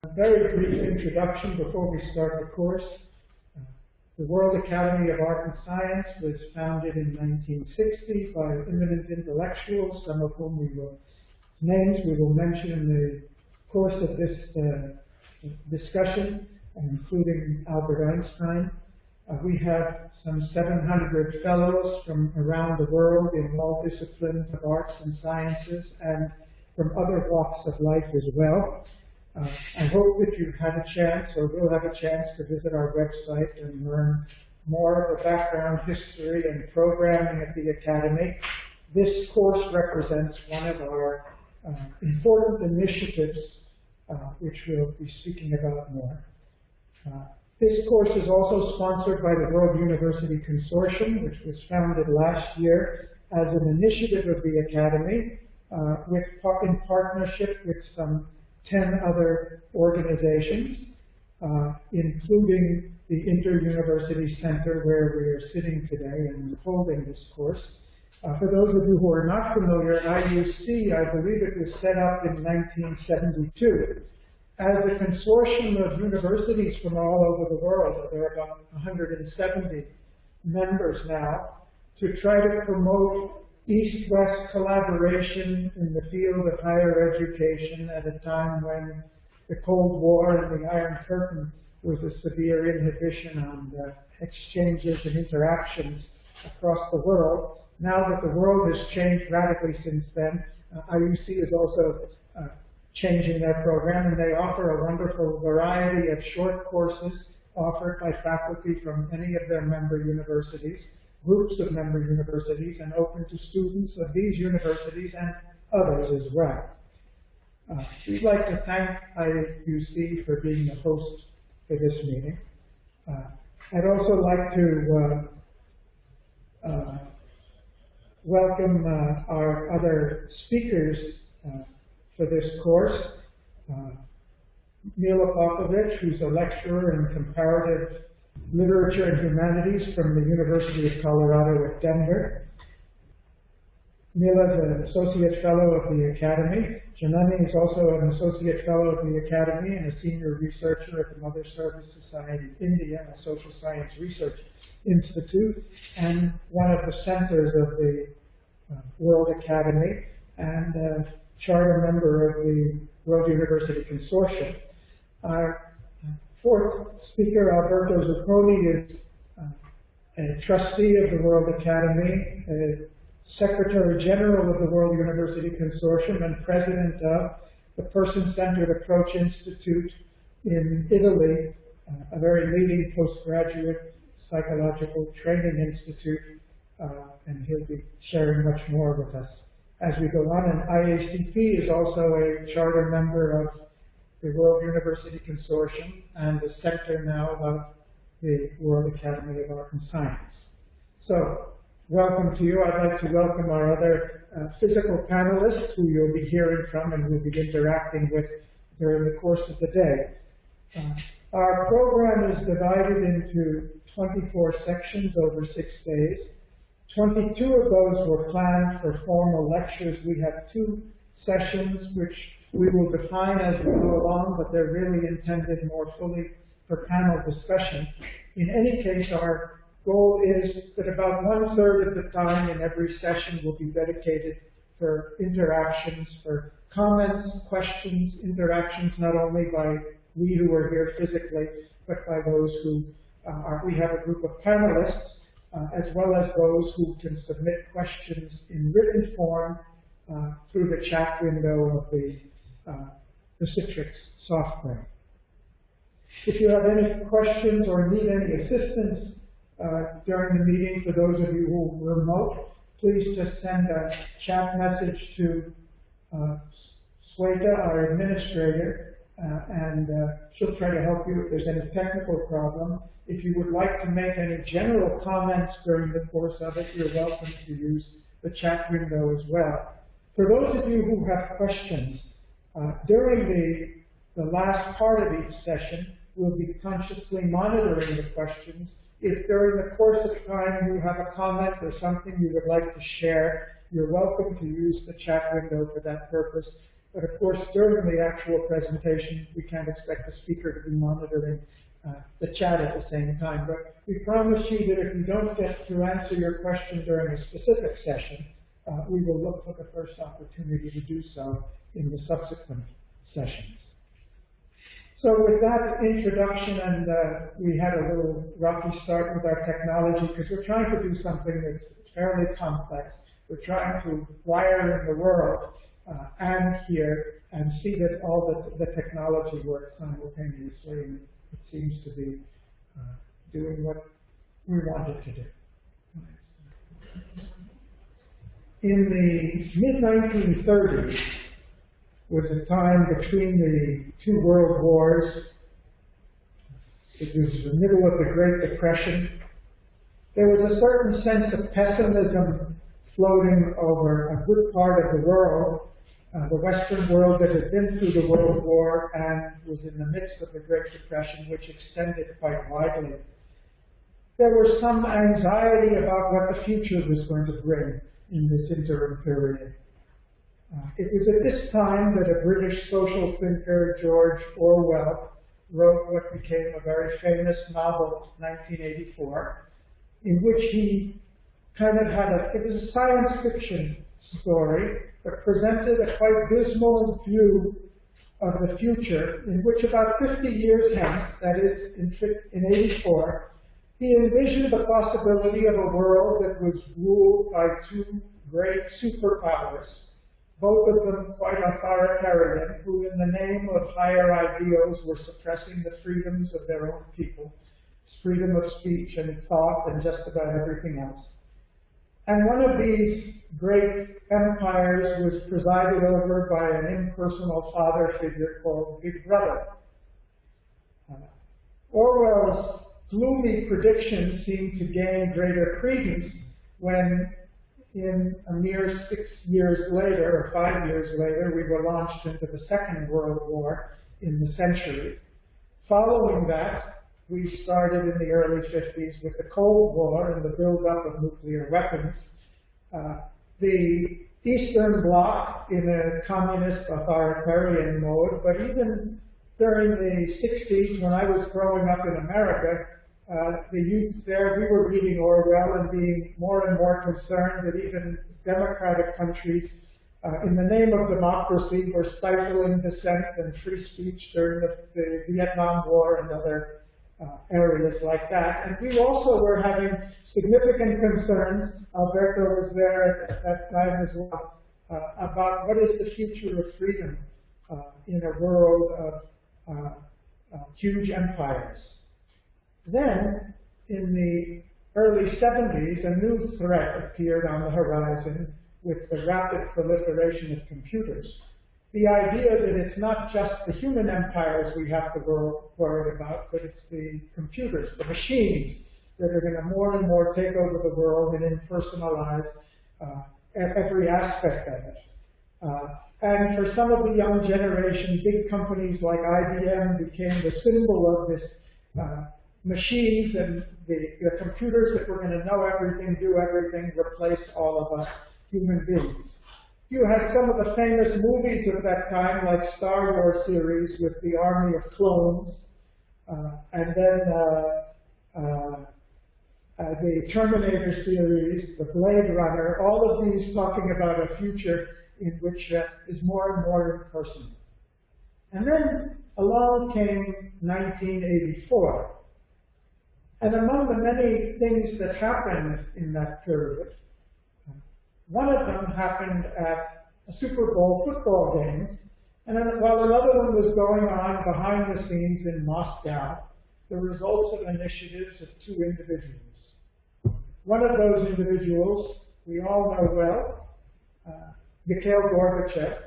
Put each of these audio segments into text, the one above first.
A very brief introduction before we start the course. The World Academy of Art and Science was founded in 1960 by eminent intellectuals, some of whom names we will mention in the course of this discussion, including Albert Einstein. We have some 700 fellows from around the world in all disciplines of arts and sciences and from other walks of life as well. I hope that you've had a chance or will have a chance to visit our website and learn more of the background history and programming at the Academy. This course represents one of our important initiatives, which we'll be speaking about more. This course is also sponsored by the World University Consortium, which was founded last year as an initiative of the Academy, in partnership with some 10 other organizations, including the Inter-University Center where we are sitting today and holding this course. For those of you who are not familiar, IUC, I believe it was set up in 1972 as a consortium of universities from all over the world. There are about 170 members now, to try to promote East-West collaboration in the field of higher education at a time when the Cold War and the Iron Curtain was a severe inhibition on exchanges and interactions across the world. Now that the world has changed radically since then, IUC is also changing their program, and they offer a wonderful variety of short courses offered by faculty from any of their member universities, groups of member universities, and open to students of these universities and others as well. We'd like to thank IUC for being the host for this meeting. I'd also like to welcome our other speakers for this course. Mila Popovich, who's a lecturer in comparative literature and humanities from the University of Colorado at Denver. Mila is an associate fellow of the Academy. Janani is also an associate fellow of the Academy and a senior researcher at the Mother Service Society India, a social science research institute, and one of the centers of the World Academy, and a charter member of the World University Consortium. Our fourth speaker, Alberto Zucconi, is a trustee of the World Academy, a Secretary General of the World University Consortium, and president of the Person-Centered Approach Institute in Italy, a very leading postgraduate psychological training institute, and he'll be sharing much more with us as we go on. And IACP is also a charter member of the World University Consortium and the center now of the World Academy of Art and Science. So, welcome to you. I'd like to welcome our other physical panelists who you'll be hearing from and we'll be interacting with during the course of the day. Our program is divided into 24 sections over 6 days. 22 of those were planned for formal lectures. We have 2 sessions which we will define as we go along, but they're really intended more fully for panel discussion. In any case, our goal is that about 1/3 of the time in every session will be dedicated for interactions, for comments, questions, interactions not only by we who are here physically, but by those who we have a group of panelists, as well as those who can submit questions in written form through the chat window of the Citrix software. If you have any questions or need any assistance during the meeting, for those of you who are remote, please just send a chat message to Sweta, our administrator, and she'll try to help you if there's any technical problem. If you would like to make any general comments during the course of it, you're welcome to use the chat window as well. For those of you who have questions, during the last part of each session, we'll be consciously monitoring the questions. If during the course of time you have a comment or something you would like to share, you're welcome to use the chat window for that purpose. But of course, during the actual presentation, we can't expect the speaker to be monitoring the chat at the same time. But we promise you that if you don't get to answer your question during a specific session, we will look for the first opportunity to do so in the subsequent sessions. So with that introduction, and we had a little rocky start with our technology because we're trying to do something that's fairly complex. We're trying to wire in the world and here and see that all the technology works simultaneously, and it seems to be doing what we want it to do. In the mid-1930s was a time between the two world wars. It was the middle of the Great Depression. There was a certain sense of pessimism floating over a good part of the world, the Western world that had been through the World War and was in the midst of the Great Depression, which extended quite widely. There was some anxiety about what the future was going to bring in this interim period. It was at this time that a British social thinker, George Orwell, wrote what became a very famous novel, 1984, in which he kind of had it was a science fiction story, but presented a quite dismal view of the future, in which about 50 years hence, that is, in 84, he envisioned the possibility of a world that was ruled by two great superpowers, both of them quite authoritarian, who in the name of higher ideals were suppressing the freedoms of their own people, freedom of speech and thought and just about everything else. And one of these great empires was presided over by an impersonal father figure called Big Brother. Orwell's gloomy predictions seemed to gain greater credence when, in a mere 6 years later, or 5 years later, we were launched into the Second World War in the century. Following that, we started in the early 50s with the Cold War and the buildup of nuclear weapons. The Eastern Bloc in a communist authoritarian mode, but even during the 60s, when I was growing up in America, the youth there, we were reading Orwell and being more and more concerned that even democratic countries, in the name of democracy, were stifling dissent and free speech during the Vietnam War and other areas like that. And we also were having significant concerns, Alberto was there at that time as well, about what is the future of freedom in a world of huge empires. Then, in the early 70s, a new threat appeared on the horizon with the rapid proliferation of computers. The idea that it's not just the human empires we have to worry about, but it's the computers, the machines, that are going to more and more take over the world and impersonalize every aspect of it. And for some of the young generation, big companies like IBM became the symbol of this machines and the computers that were going to know everything, do everything, replace all of us human beings. You had some of the famous movies of that time, like Star Wars series with the army of clones, and then the Terminator series, the Blade Runner, all of these talking about a future in which is more and more impersonal. And then along came 1984. And among the many things that happened in that period, one of them happened at a Super Bowl football game, and then, while another one was going on behind the scenes in Moscow, the results of initiatives of two individuals. One of those individuals we all know well, Mikhail Gorbachev,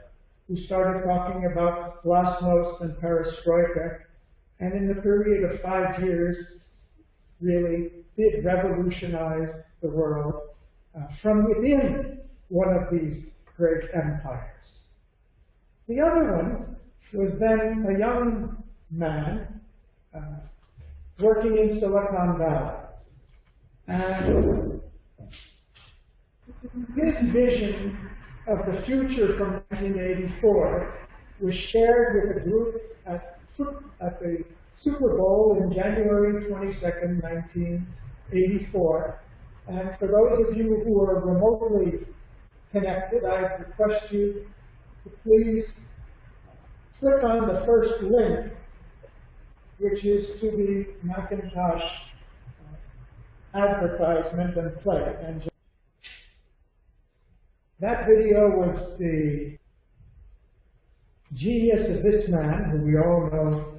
who started talking about glasnost and perestroika, and in the period of 5 years, really did revolutionize the world from within one of these great empires. The other one was then a young man working in Silicon Valley. And his vision of the future from 1984 was shared with a group at the Super Bowl in January 22nd, 1984. And for those of you who are remotely connected, I request you to please click on the first link, which is to the Macintosh advertisement, and play it. And that video was the genius of this man, who we all know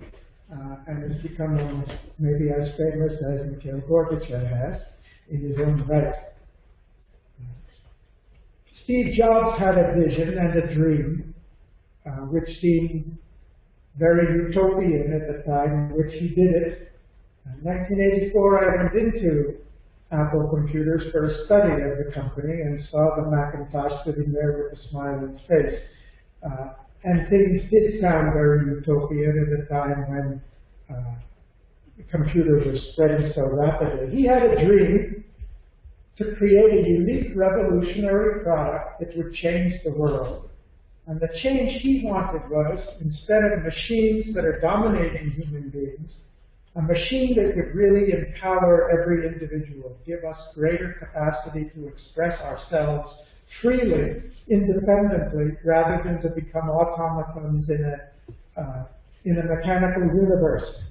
and has become almost maybe as famous as Mikhail Gorbachev has in his own right. Steve Jobs had a vision and a dream, which seemed very utopian at the time in which he did it. In 1984, I went into Apple Computers for a study of the company and saw the Macintosh sitting there with a smiling face. And things did sound very utopian at a time when the computer was spreading so rapidly. He had a dream to create a unique revolutionary product that would change the world. And the change he wanted was, instead of machines that are dominating human beings, a machine that would really empower every individual, give us greater capacity to express ourselves freely, independently, rather than to become automatons in a mechanical universe.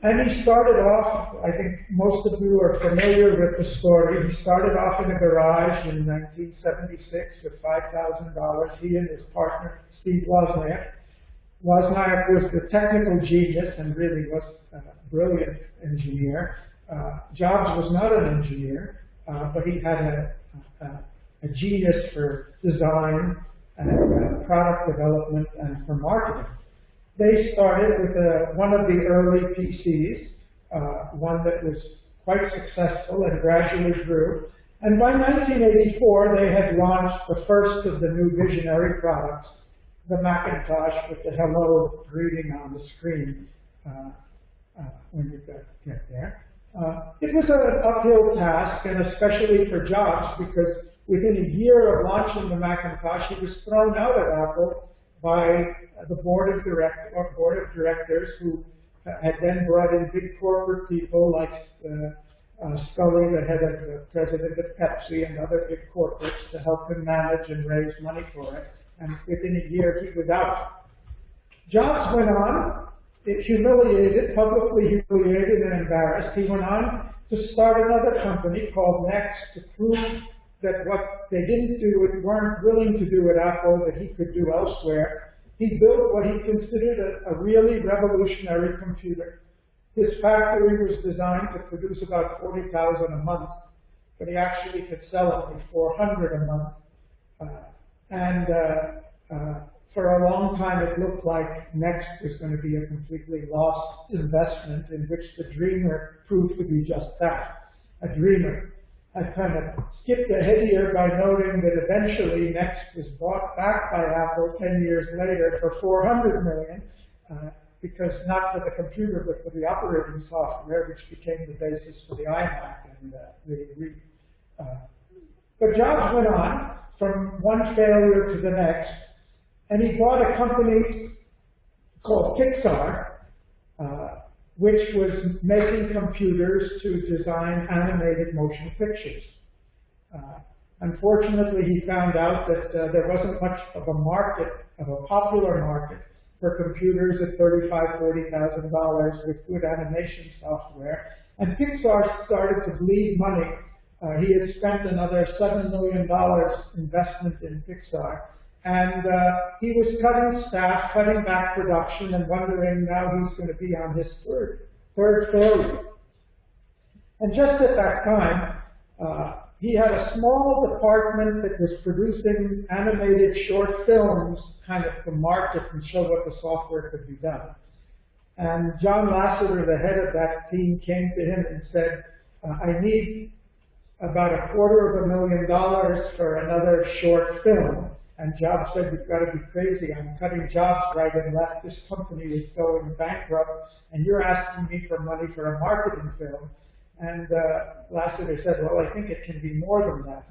And he started off, I think most of you are familiar with the story, he started off in a garage in 1976 with $5,000, he and his partner, Steve Wozniak. Wozniak was the technical genius and really was a brilliant engineer. Jobs was not an engineer, but he had a genius for design and product development and for marketing. They started with one of the early PCs, one that was quite successful and gradually grew. And by 1984, they had launched the first of the new visionary products, the Macintosh with the hello greeting on the screen when you get there. It was an uphill task, and especially for Jobs, because within a year of launching the Macintosh, he was thrown out of Apple by the board of directors, who had then brought in big corporate people like Scully, the head of the president of Pepsi, and other big corporates to help him manage and raise money for it. And within a year, he was out. Jobs went on, publicly humiliated and embarrassed. He went on to start another company called Next to prove that what they didn't do and weren't willing to do at Apple that he could do elsewhere. He built what he considered a really revolutionary computer. His factory was designed to produce about 40,000 a month, but he actually could sell only 400 a month. For a long time, it looked like Next was going to be a completely lost investment, in which the dreamer proved to be just that, a dreamer. I kind of skipped ahead here by noting that eventually Next was bought back by Apple 10 years later for $400 million, because not for the computer, but for the operating software, which became the basis for the iMac. But Jobs went on from one failure to the next, and he bought a company called Pixar, which was making computers to design animated motion pictures. Unfortunately, he found out that there wasn't much of a popular market for computers at $35,000, $40,000 with good animation software. And Pixar started to bleed money. He had spent another $7 million investment in Pixar. And he was cutting staff, cutting back production, and wondering now he's going to be on his third failure. And just at that time, he had a small department that was producing animated short films kind of to market and show what the software could be done. And John Lasseter, the head of that team, came to him and said, I need about $250,000 for another short film. And Jobs said, you've got to be crazy. I'm cutting jobs right and left. This company is going bankrupt, and you're asking me for money for a marketing film. And Lasseter said, well, I think it can be more than that.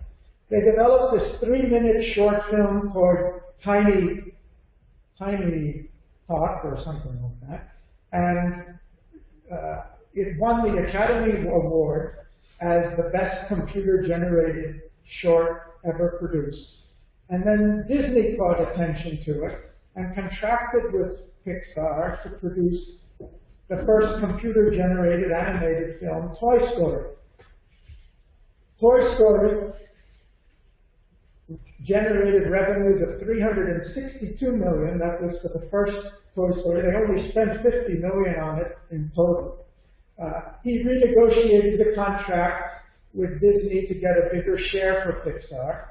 They developed this 3-minute short film called Tiny Talk or something like that. And it won the Academy Award as the best computer-generated short ever produced. And then Disney caught attention to it and contracted with Pixar to produce the first computer-generated animated film, Toy Story. Toy Story generated revenues of $362 million. That was for the first Toy Story. They only spent $50 million on it in total. He renegotiated the contract with Disney to get a bigger share for Pixar.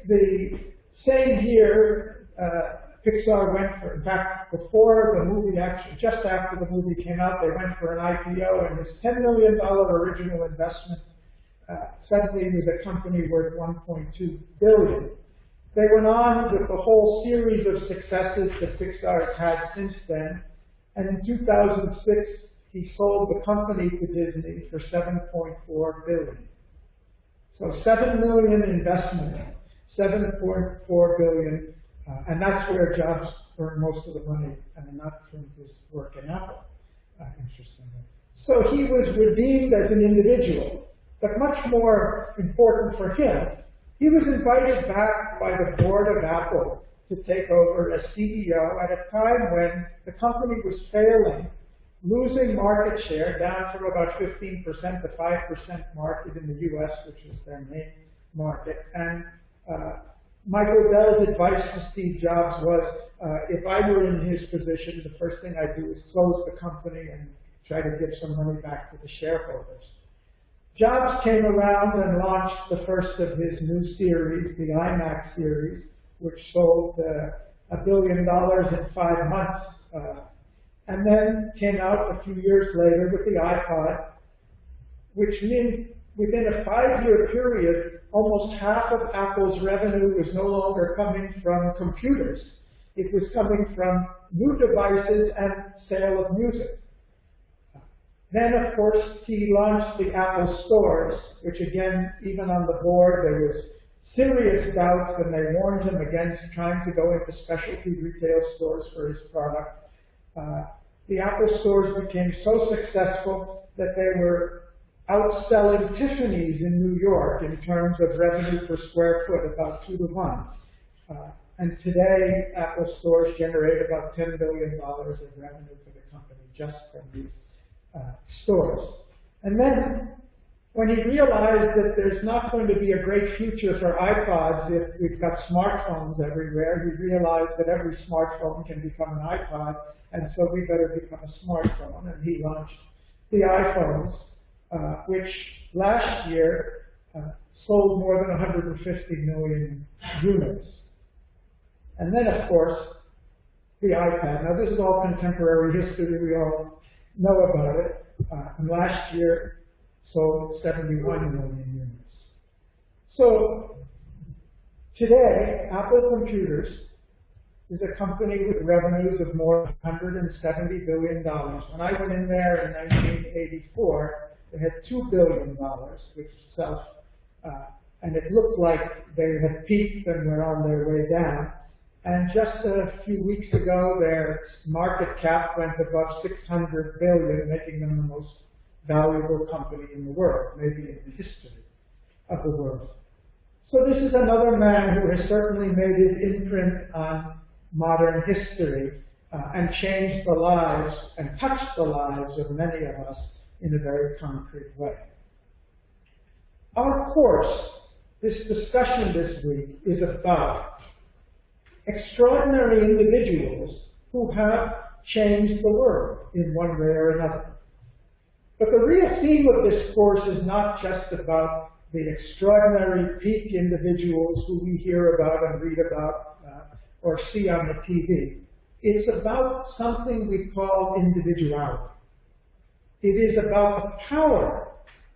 The same year, Pixar went for, in fact, before the movie, actually, just after the movie came out, they went for an IPO, and this $10 million original investment suddenly was a company worth $1.2 billion. They went on with the whole series of successes that Pixar has had since then, and in 2006, he sold the company to Disney for $7.4 billion. So $7 million investment, $7.4 billion, and that's where Jobs earned most of the money, and not from his work in Apple, interestingly. So he was redeemed as an individual, but much more important for him, he was invited back by the board of Apple to take over as CEO at a time when the company was failing, losing market share down from about 15% to 5% market in the US, which is their main market. And Michael Dell's advice to Steve Jobs was, if I were in his position, the first thing I'd do is close the company and try to give some money back to the shareholders. Jobs came around and launched the first of his new series, the iMac series, which sold $1 billion in 5 months, and then came out a few years later with the iPod, which meant within a 5-year period, almost half of Apple's revenue was no longer coming from computers. It was coming from new devices and sale of music. Then, of course, he launched the Apple stores, which again, even on the board, there was serious doubts, and they warned him against trying to go into specialty retail stores for his product. The Apple stores became so successful that they were outselling Tiffany's in New York in terms of revenue per square foot, about 2 to 1. And today, Apple stores generate about $10 billion of revenue for the company just from these stores. And then, when he realized that there's not going to be a great future for iPods if we've got smartphones everywhere, he realized that every smartphone can become an iPod, and so we better become a smartphone. And he launched the iPhones, which last year sold more than 150 million units. And then, of course, the iPad. Now, this is all contemporary history. We all know about it. And last year sold 71 million units. So today, Apple Computers is a company with revenues of more than $170 billion. When I went in there in 1984, they had $2 billion, which itself, and it looked like they had peaked and were on their way down. And just a few weeks ago, their market cap went above $600 billion, making them the most valuable company in the world, maybe in the history of the world. So this is another man who has certainly made his imprint on modern history and changed the lives and touched the lives of many of us in a very concrete way. Our course, this discussion this week, is about extraordinary individuals who have changed the world in one way or another. But the real theme of this course is not just about the extraordinary peak individuals who we hear about and read about or see on the TV. It's about something we call individuality. It is about the power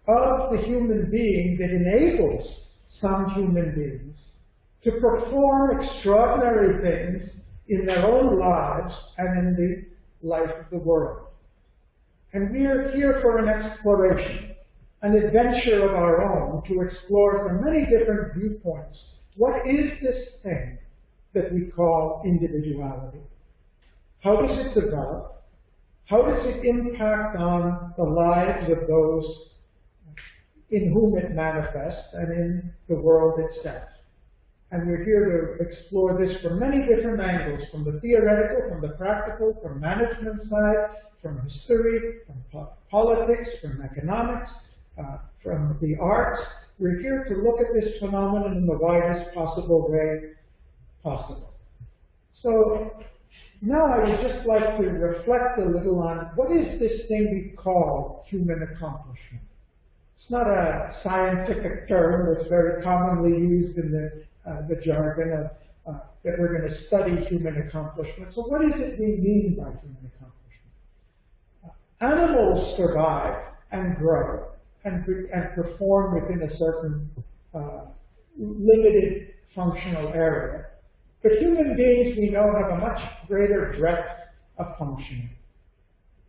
of the human being that enables some human beings to perform extraordinary things in their own lives and in the life of the world. And we are here for an exploration an adventure of our own to explore from many different viewpoints what is this thing that we call individuality? How does it develop? How does it impact on the lives of those in whom it manifests and in the world itself? And we're here to explore this from many different angles, from the theoretical, from the practical, from management side, from history, from politics, from economics, from the arts. We're here to look at this phenomenon in the widest possible way possible. So now I would just like to reflect a little on what is this thing we call human accomplishment. It's not a scientific term that's very commonly used in the jargon of that we're going to study human accomplishment. So what is it we mean by human accomplishment? Animals survive and grow and perform within a certain limited functional area. But human beings, we know, have a much greater breadth of functioning.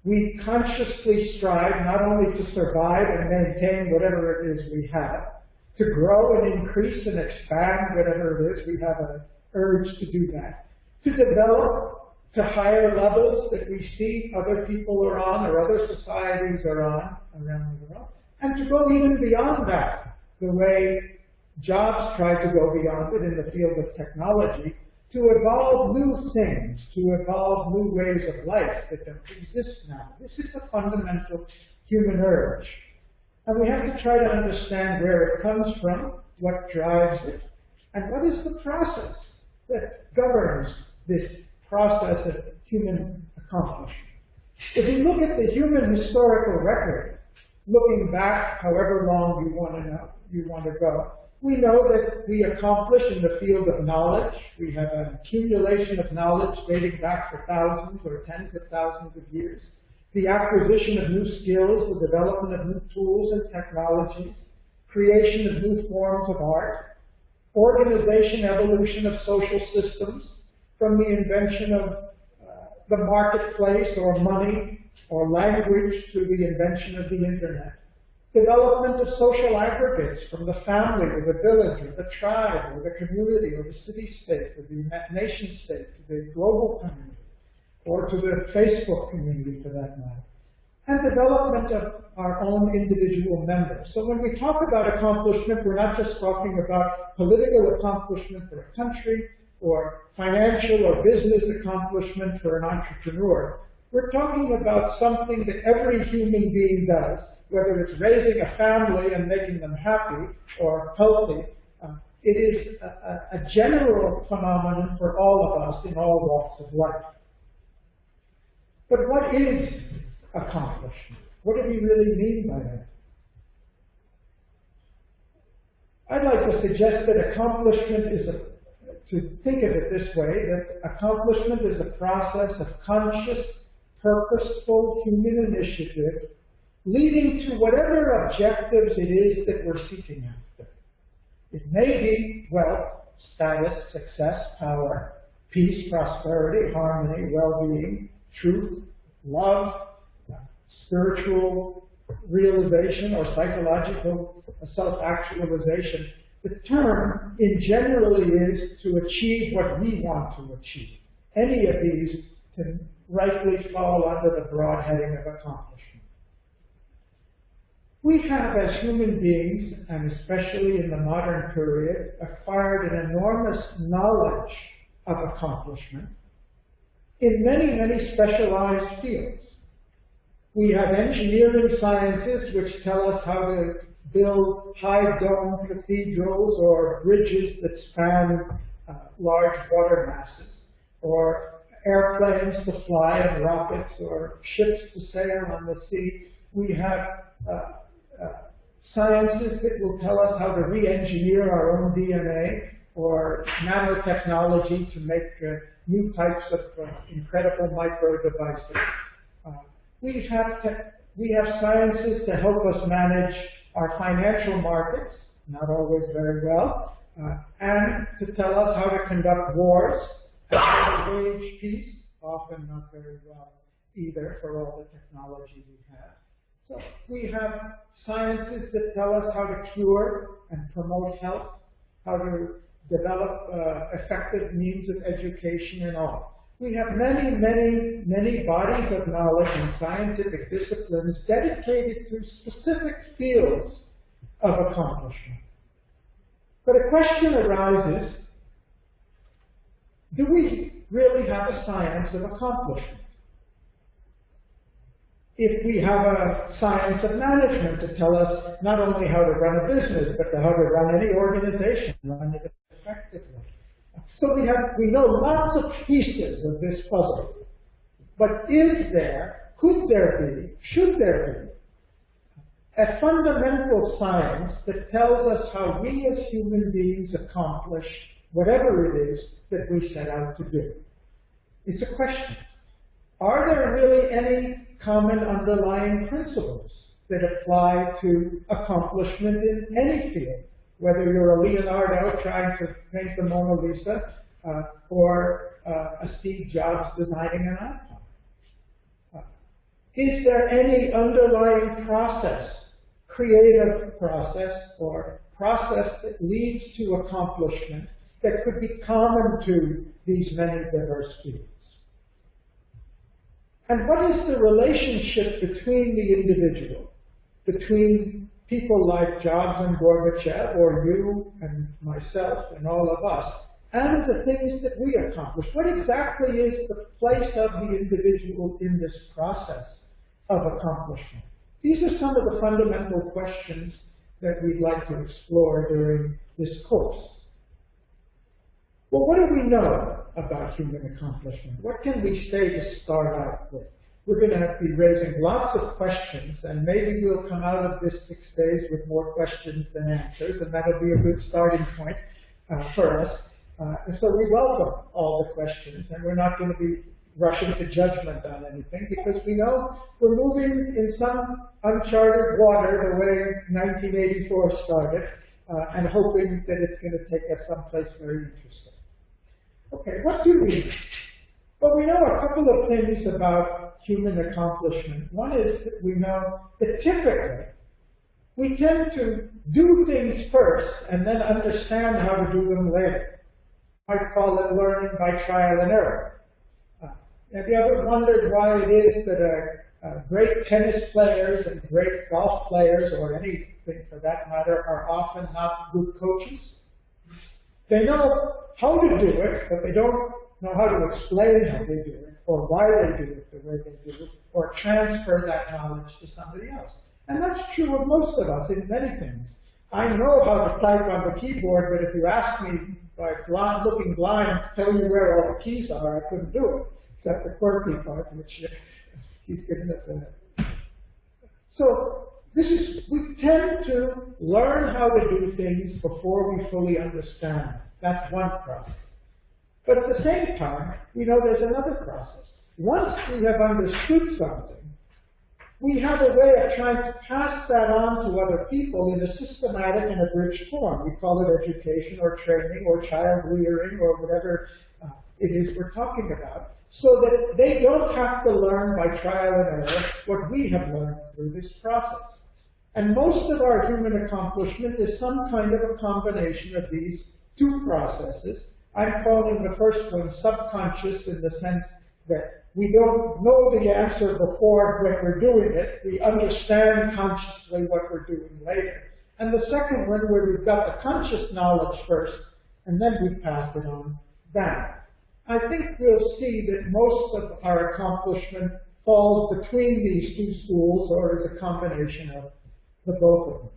We consciously strive not only to survive and maintain whatever it is we have, to grow and increase and expand whatever it is, we have an urge to do that, to develop to higher levels that we see other people are on or other societies are on around the world, and to go even beyond that, the way Jobs tried to go beyond it in the field of technology, to evolve new things, to evolve new ways of life that don't exist now. This is a fundamental human urge. And we have to try to understand where it comes from, what drives it, and what is the process that governs this process of human accomplishment. If you look at the human historical record, looking back however long you want to go, we know that we accomplish in the field of knowledge. We have an accumulation of knowledge dating back for thousands or tens of thousands of years. The acquisition of new skills, the development of new tools and technologies, creation of new forms of art, organization, evolution of social systems, from the invention of the marketplace or money or language to the invention of the internet. Development of social aggregates from the family or the village or the tribe or the community or the city-state or the nation-state to the global community or to the Facebook community for that matter. And development of our own individual members. So when we talk about accomplishment, we're not just talking about political accomplishment for a country or financial or business accomplishment for an entrepreneur. We're talking about something that every human being does, whether it's raising a family and making them happy or healthy. It is a general phenomenon for all of us in all walks of life. But what is accomplishment? What do we really mean by that? I'd like to suggest that accomplishment is to think of it this way, that accomplishment is a process of conscious, purposeful human initiative leading to whatever objectives it is that we're seeking after. It may be wealth, status, success, power, peace, prosperity, harmony, well-being, truth, love, spiritual realization, or psychological self-actualization. The term in generally is to achieve what we want to achieve. Any of these can rightly fall under the broad heading of accomplishment. We have, as human beings, and especially in the modern period, acquired an enormous knowledge of accomplishment in many, many specialized fields. We have engineering sciences which tell us how to build high-dome cathedrals or bridges that span large water masses, or airplanes to fly and rockets or ships to sail on the sea. We have sciences that will tell us how to re-engineer our own DNA or nanotechnology to make new types of incredible micro devices. We have sciences to help us manage our financial markets, not always very well, and to tell us how to conduct wars, how to wage peace, often not very well either for all the technology we have. So we have sciences that tell us how to cure and promote health, how to develop effective means of education and all. We have many, many, many bodies of knowledge and scientific disciplines dedicated to specific fields of accomplishment. But a question arises, do we really have a science of accomplishment? If we have a science of management to tell us not only how to run a business, but how to run any organization, run it effectively. So we know lots of pieces of this puzzle. But is there, could there be, should there be, a fundamental science that tells us how we as human beings accomplish whatever it is that we set out to do? It's a question. Are there really any common underlying principles that apply to accomplishment in any field, whether you're a Leonardo trying to paint the Mona Lisa or a Steve Jobs designing an iPhone? Is there any underlying process, creative process, or process that leads to accomplishment that could be common to these many diverse fields? And what is the relationship between the individual, between people like Jobs and Gorbachev, or you and myself and all of us, and the things that we accomplish? What exactly is the place of the individual in this process of accomplishment? These are some of the fundamental questions that we'd like to explore during this course. Well, what do we know about human accomplishment? What can we say to start out with? We're going to be raising lots of questions, and maybe we'll come out of this 6 days with more questions than answers, and that'll be a good starting point for us. So we welcome all the questions, and we're not going to be rushing to judgment on anything, because we know we're moving in some uncharted water the way 1984 started, and hoping that it's going to take us someplace very interesting. Okay, what do we know? Well, we know a couple of things about human accomplishment. One is that we know that typically we tend to do things first and then understand how to do them later. I call it learning by trial and error. Have you ever wondered why it is that great tennis players and great golf players, or anything for that matter, are often not good coaches? They know how to do it, but they don't know how to explain how they do it, or why they do it the way they do it, or transfer that knowledge to somebody else. And that's true of most of us in many things. I know how to type on the keyboard, but if you ask me by looking blind to tell you where all the keys are, I couldn't do it, except the QWERTY part, which he's given us a... So we tend to learn how to do things before we fully understand them. That's one process. But at the same time, we know there's another process. Once we have understood something, we have a way of trying to pass that on to other people in a systematic and abridged form. We call it education or training or child rearing or whatever it is we're talking about, so that they don't have to learn by trial and error what we have learned through this process. And most of our human accomplishment is some kind of a combination of these two processes. I'm calling the first one subconscious, in the sense that we don't know the answer before when we're doing it. We understand consciously what we're doing later. And the second one, where we've got the conscious knowledge first, and then we pass it on down. I think we'll see that most of our accomplishment falls between these two schools, or is a combination of the both of them.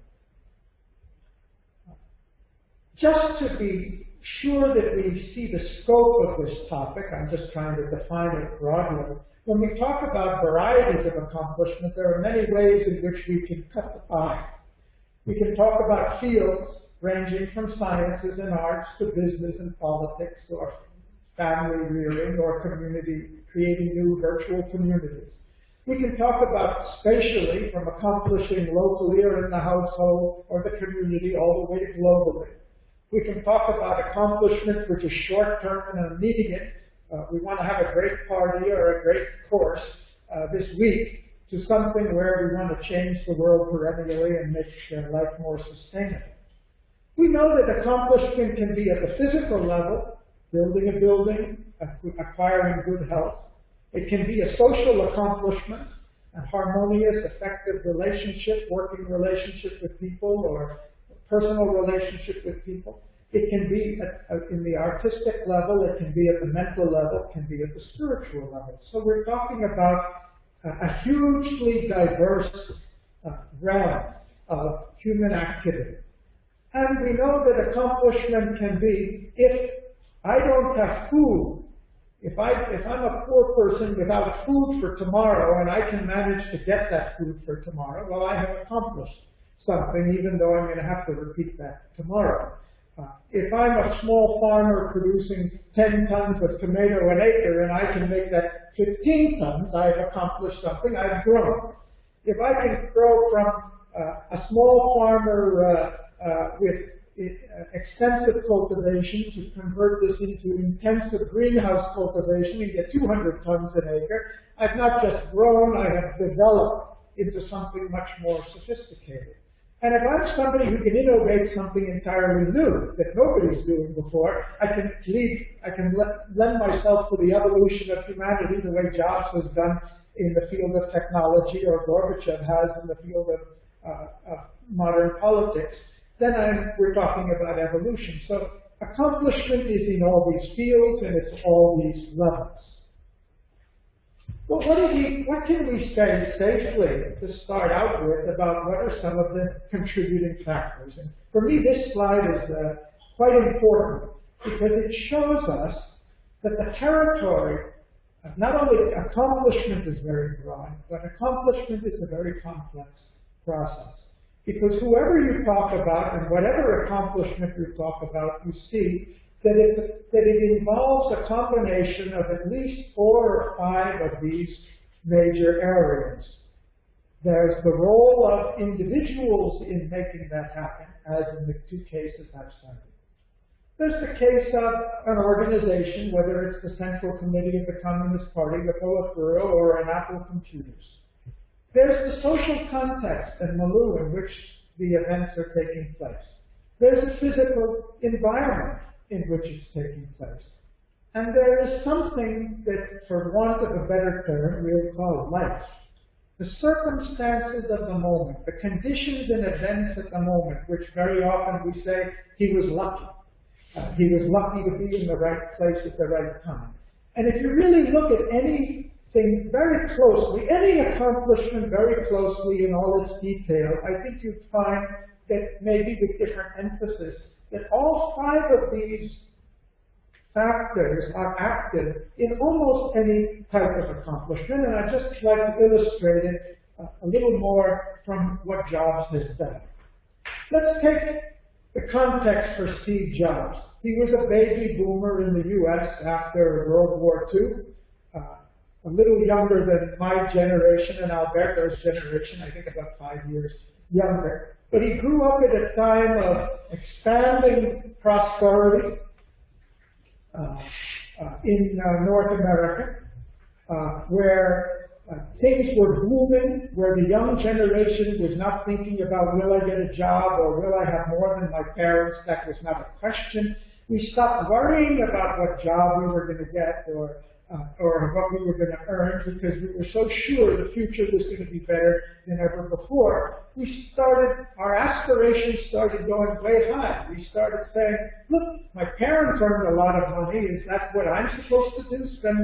Just to be sure that we see the scope of this topic, I'm just trying to define it broadly. When we talk about varieties of accomplishment, there are many ways in which we can cut the pie. We can talk about fields ranging from sciences and arts to business and politics, or family rearing, or community, creating new virtual communities. We can talk about spatially, from accomplishing locally or in the household or the community, all the way to globally. We can talk about accomplishment, which is short-term and immediate. We want to have a great party or a great course this week, to something where we want to change the world perennially and make life more sustainable. We know that accomplishment can be at the physical level, building a building, acquiring good health. It can be a social accomplishment, a harmonious, effective relationship, working relationship with people, or personal relationship with people. It can be in the artistic level, it can be at the mental level, it can be at the spiritual level. So we're talking about a hugely diverse realm of human activity. And we know that accomplishment can be, if I don't have food, if I'm a poor person without food for tomorrow and I can manage to get that food for tomorrow, well, I have accomplished something, even though I'm going to have to repeat that tomorrow. If I'm a small farmer producing 10 tons of tomato an acre and I can make that 15 tons, I've accomplished something, I've grown. If I can grow from a small farmer with extensive cultivation to convert this into intensive greenhouse cultivation and get 200 tons an acre, I've not just grown, I have developed into something much more sophisticated. And if I'm somebody who can innovate something entirely new that nobody's doing before, I can lend myself to the evolution of humanity the way Jobs has done in the field of technology, or Gorbachev has in the field of modern politics. Then we're talking about evolution. So accomplishment is in all these fields and it's all these levels. Well, what can we say safely to start out with about what are some of the contributing factors? And for me, this slide is quite important because it shows us that the territory, not only accomplishment is very broad, but accomplishment is a very complex process. Because whoever you talk about and whatever accomplishment you talk about, you see that it involves a combination of at least 4 or 5 of these major areas. There's the role of individuals in making that happen, as in the 2 cases I've cited. There's the case of an organization, whether it's the Central Committee of the Communist Party, the Politburo, or an Apple Computers. There's the social context and milieu in which the events are taking place. There's a physical environment in which it's taking place. And there is something that, for want of a better term, we'll call life. The circumstances of the moment, the conditions and events at the moment, which very often we say, he was lucky. He was lucky to be in the right place at the right time. And if you really look at anything very closely, any accomplishment very closely in all its detail, I think you'd find that maybe with different emphasis, that all 5 of these factors are active in almost any type of accomplishment, and I'd just like to illustrate it a little more from what Jobs has done. Let's take the context for Steve Jobs. He was a baby boomer in the US after World War II, a little younger than my generation and Alberto's generation, I think about 5 years younger. But he grew up at a time of expanding prosperity in North America, where things were booming, where the young generation was not thinking about, will I get a job or will I have more than my parents? That was not a question. We stopped worrying about what job we were going to get or what we were going to earn, because we were so sure the future was going to be better than ever before. Our aspirations started going way high. We started saying, look, my parents earned a lot of money. Is that what I'm supposed to do? Spend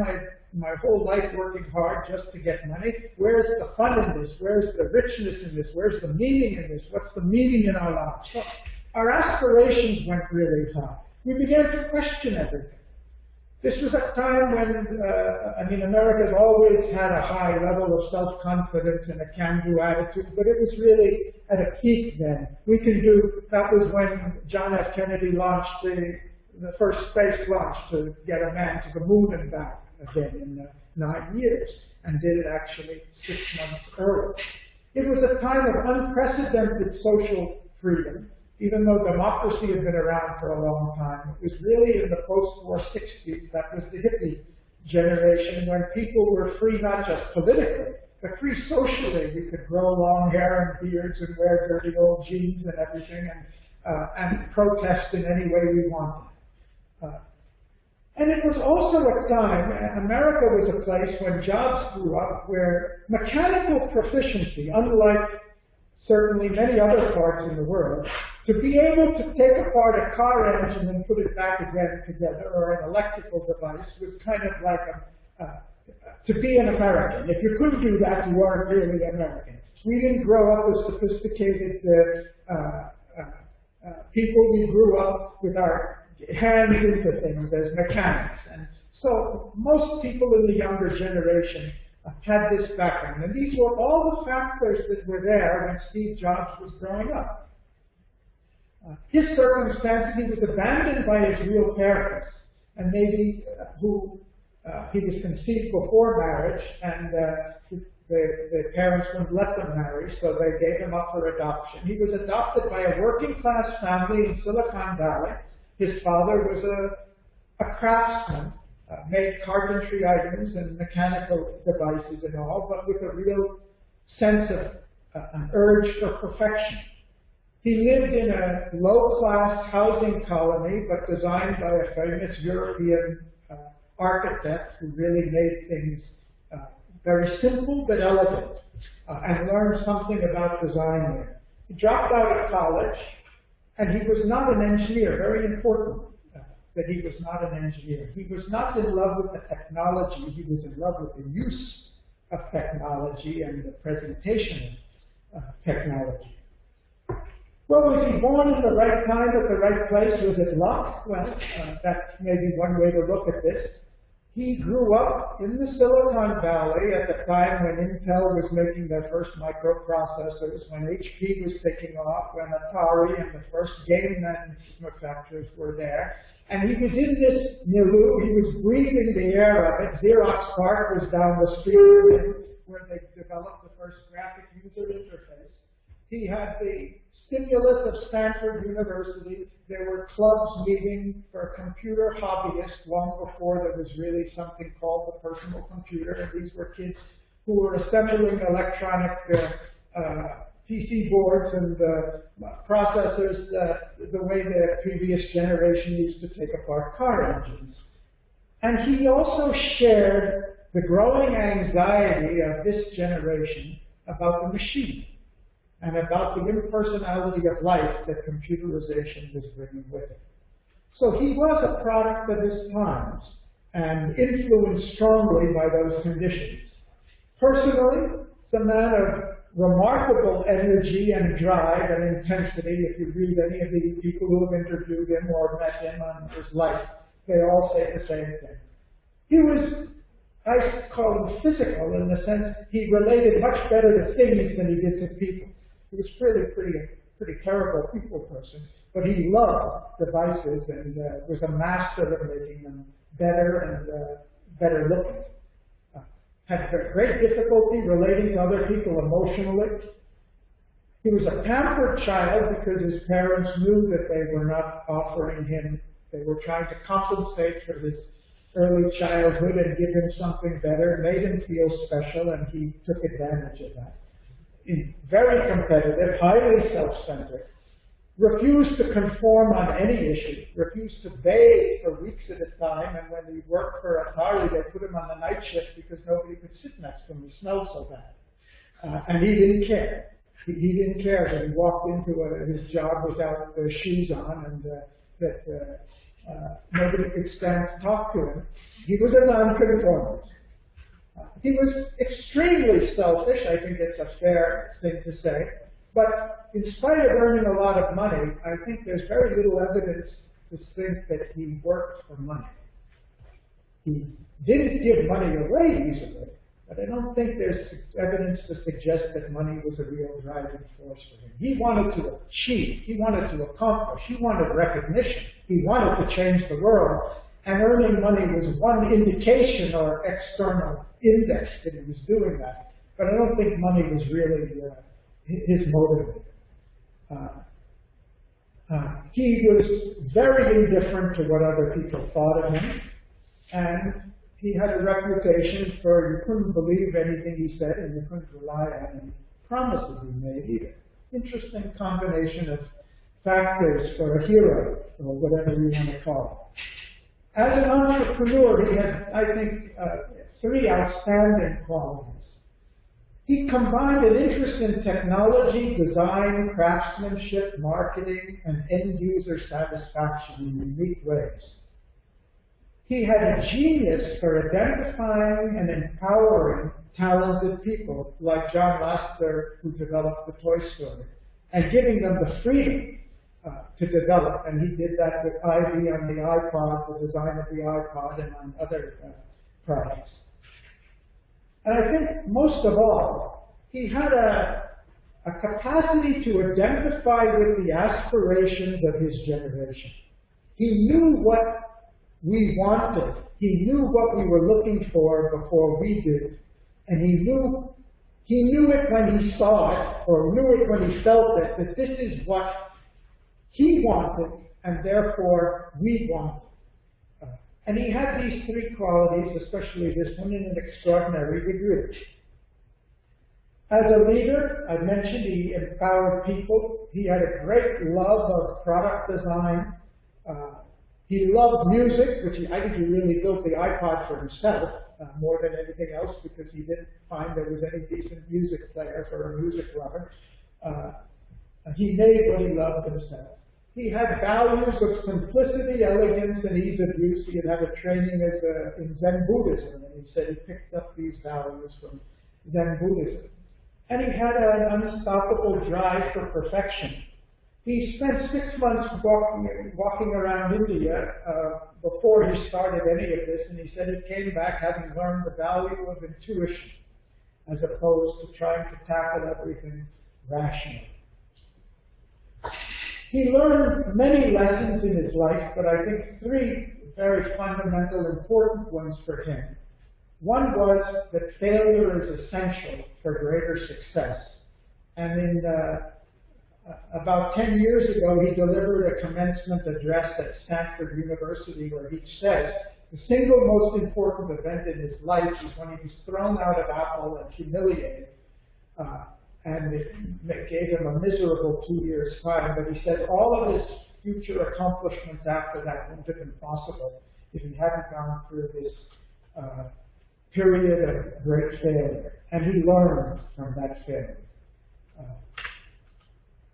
my whole life working hard just to get money? Where's the fun in this? Where's the richness in this? Where's the meaning in this? What's the meaning in our lives? So our aspirations went really high. We began to question everything. This was a time when, America's always had a high level of self-confidence and a can-do attitude, but it was really at a peak then. That was when John F. Kennedy launched the first space launch to get a man to the moon and back again in 9 years, and did it actually 6 months early. It was a time of unprecedented social freedom. Even though democracy had been around for a long time, it was really in the post-war 60s, that was the hippie generation, when people were free not just politically, but free socially. We could grow long hair and beards and wear dirty old jeans and everything, and protest in any way we wanted. And it was also a time, America was a place when jobs grew up where mechanical proficiency, unlike certainly many other parts in the world, to be able to take apart a car engine and put it back again together, or an electrical device, was kind of like to be an American. If you couldn't do that, you weren't really American. We didn't grow up as sophisticated people. We grew up with our hands into things as mechanics. And so most people in the younger generation had this background. And these were all the factors that were there when Steve Jobs was growing up. His circumstances, he was abandoned by his real parents, and maybe he was conceived before marriage, and the parents wouldn't let them marry, so they gave him up for adoption. He was adopted by a working-class family in Silicon Valley. His father was a craftsman, made carpentry items and mechanical devices and all, but with a real sense of an urge for perfection. He lived in a low-class housing colony, but designed by a famous European architect who really made things very simple but elegant, and learned something about design there. He dropped out of college, and he was not an engineer. Very important that he was not an engineer. He was not in love with the technology. He was in love with the use of technology and the presentation of technology. Well, was he born in the right time at the right place? Was it luck? Well, that may be one way to look at this. He grew up in the Silicon Valley at the time when Intel was making their first microprocessors, when HP was taking off, when Atari and the first game manufacturers were there. And he was in this milieu. He was breathing the air of it. Xerox PARC was down the street where they developed the first graphic user interface. He had the stimulus of Stanford University. There were clubs meeting for computer hobbyists long before there was really something called the personal computer. And these were kids who were assembling electronic PC boards and processors the way the previous generation used to take apart car engines. And he also shared the growing anxiety of this generation about the machine and about the impersonality of life that computerization was bringing with it. So he was a product of his times and influenced strongly by those conditions. Personally, he's a man of remarkable energy and drive and intensity. If you read any of the people who have interviewed him or met him on his life, they all say the same thing. He was, I call him physical in the sense he related much better to things than he did to people. He was pretty terrible people person, but he loved devices and was a master of making them better and better looking. Had great difficulty relating to other people emotionally. He was a pampered child because his parents knew that they were not offering him, they were trying to compensate for his early childhood and give him something better, made him feel special, and he took advantage of that. Very competitive, highly self-centered, refused to conform on any issue, refused to bathe for weeks at a time, and when he worked for Atari, they put him on the night shift because nobody could sit next to him. He smelled so bad. And he didn't care. He didn't care that he walked into his job without shoes on and that nobody could stand to talk to him. He was a nonconformist. He was extremely selfish. I think it's a fair thing to say. But in spite of earning a lot of money, I think there's very little evidence to think that he worked for money. He didn't give money away easily, but I don't think there's evidence to suggest that money was a real driving force for him. He wanted to achieve. He wanted to accomplish. He wanted recognition. He wanted to change the world. And earning money was one indication or external index that he was doing that. But I don't think money was really his motivator. He was very indifferent to what other people thought of him. And he had a reputation for you couldn't believe anything he said and you couldn't rely on any promises he made either. Interesting combination of factors for a hero, or whatever you want to call it. As an entrepreneur, he had, I think, three outstanding qualities. He combined an interest in technology, design, craftsmanship, marketing, and end-user satisfaction in unique ways. He had a genius for identifying and empowering talented people, like John Lasseter, who developed the Toy Story, and giving them the freedom to develop. And he did that with Ivy on the iPod, the design of the iPod, and on other products. And I think most of all, he had a capacity to identify with the aspirations of his generation. He knew what we wanted. He knew what we were looking for before we did. And he knew it when he saw it, or knew it when he felt it, that this is what he wanted, and therefore we wanted. And he had these three qualities, especially this one, in an extraordinary degree. As a leader, I mentioned he empowered people. He had a great love of product design. He loved music, which I think he really built the iPod for himself more than anything else, because he didn't find there was any decent music player for a music lover. He made what he loved himself. He had values of simplicity, elegance, and ease of use. He had had a training in Zen Buddhism, and he said he picked up these values from Zen Buddhism. And he had an unstoppable drive for perfection. He spent 6 months walking around India before he started any of this, and he said he came back having learned the value of intuition, as opposed to trying to tackle everything rationally. He learned many lessons in his life, but I think three very fundamental, important ones for him. One was that failure is essential for greater success. And about 10 years ago, he delivered a commencement address at Stanford University where he says the single most important event in his life is when he was thrown out of Apple and humiliated. And it gave him a miserable 2 years' time. But he said all of his future accomplishments after that wouldn't have been possible if he hadn't gone through this period of great failure. And he learned from that failure.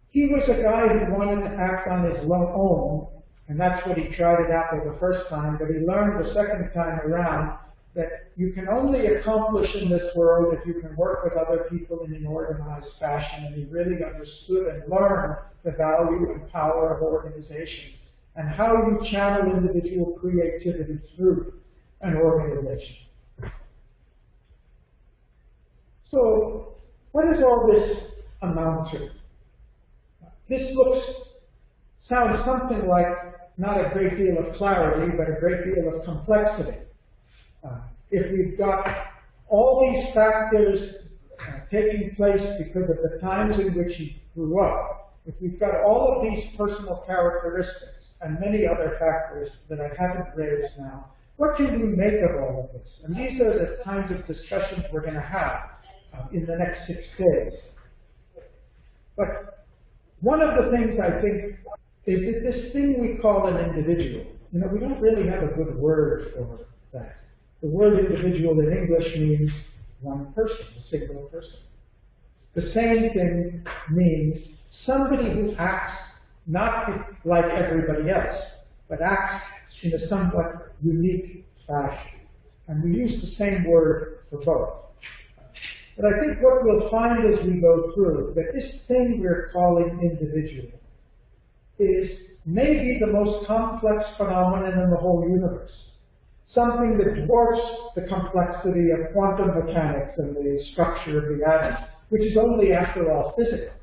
He was a guy who wanted to act on his own, and that's what he tried at Apple the first time, but he learned the second time around that you can only accomplish in this world if you can work with other people in an organized fashion, and he really understood and learned the value and power of organization, and how you channel individual creativity through an organization. So, what does all this amount to? This sounds something like not a great deal of clarity, but a great deal of complexity. If we've got all these factors taking place because of the times in which he grew up, if we've got all of these personal characteristics and many other factors that I haven't raised now, what can we make of all of this? And these are the kinds of discussions we're going to have in the next 6 days. But one of the things I think is that this thing we call an individual, we don't really have a good word for that. The word individual in English means one person, a single person. The same thing means somebody who acts not like everybody else, but acts in a somewhat unique fashion. And we use the same word for both. But I think what we'll find as we go through, that this thing we're calling individual is maybe the most complex phenomenon in the whole universe. Something that dwarfs the complexity of quantum mechanics and the structure of the atom, which is only, after all, physical.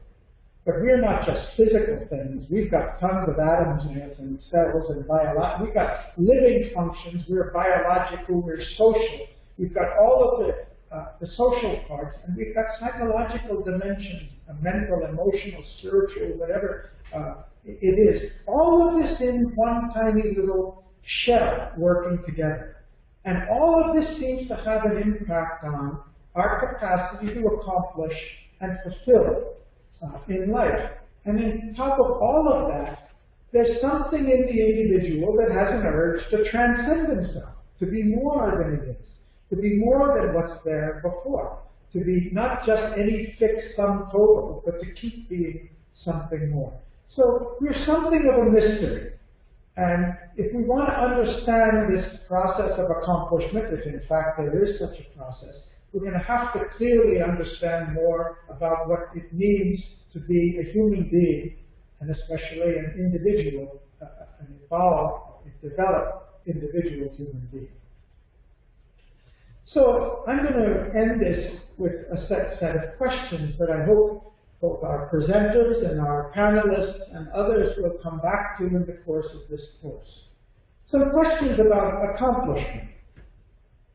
But we're not just physical things. We've got tons of atoms in us and cells and biology. We've got living functions. We're biological. We're social. We've got all of the social parts, and we've got psychological dimensions, mental, emotional, spiritual, whatever it is. All of this in one tiny little shell working together. And all of this seems to have an impact on our capacity to accomplish and fulfill in life. And on top of all of that, there's something in the individual that has an urge to transcend himself, to be more than he is, to be more than what's there before, to be not just any fixed sum total, but to keep being something more. So we're something of a mystery. And if we want to understand this process of accomplishment, if in fact there is such a process, we're going to have to clearly understand more about what it means to be a human being, and especially an individual, an evolved, developed individual human being. So I'm going to end this with a set of questions that I hope both our presenters and our panelists and others will come back to in the course of this course. Some questions about accomplishment.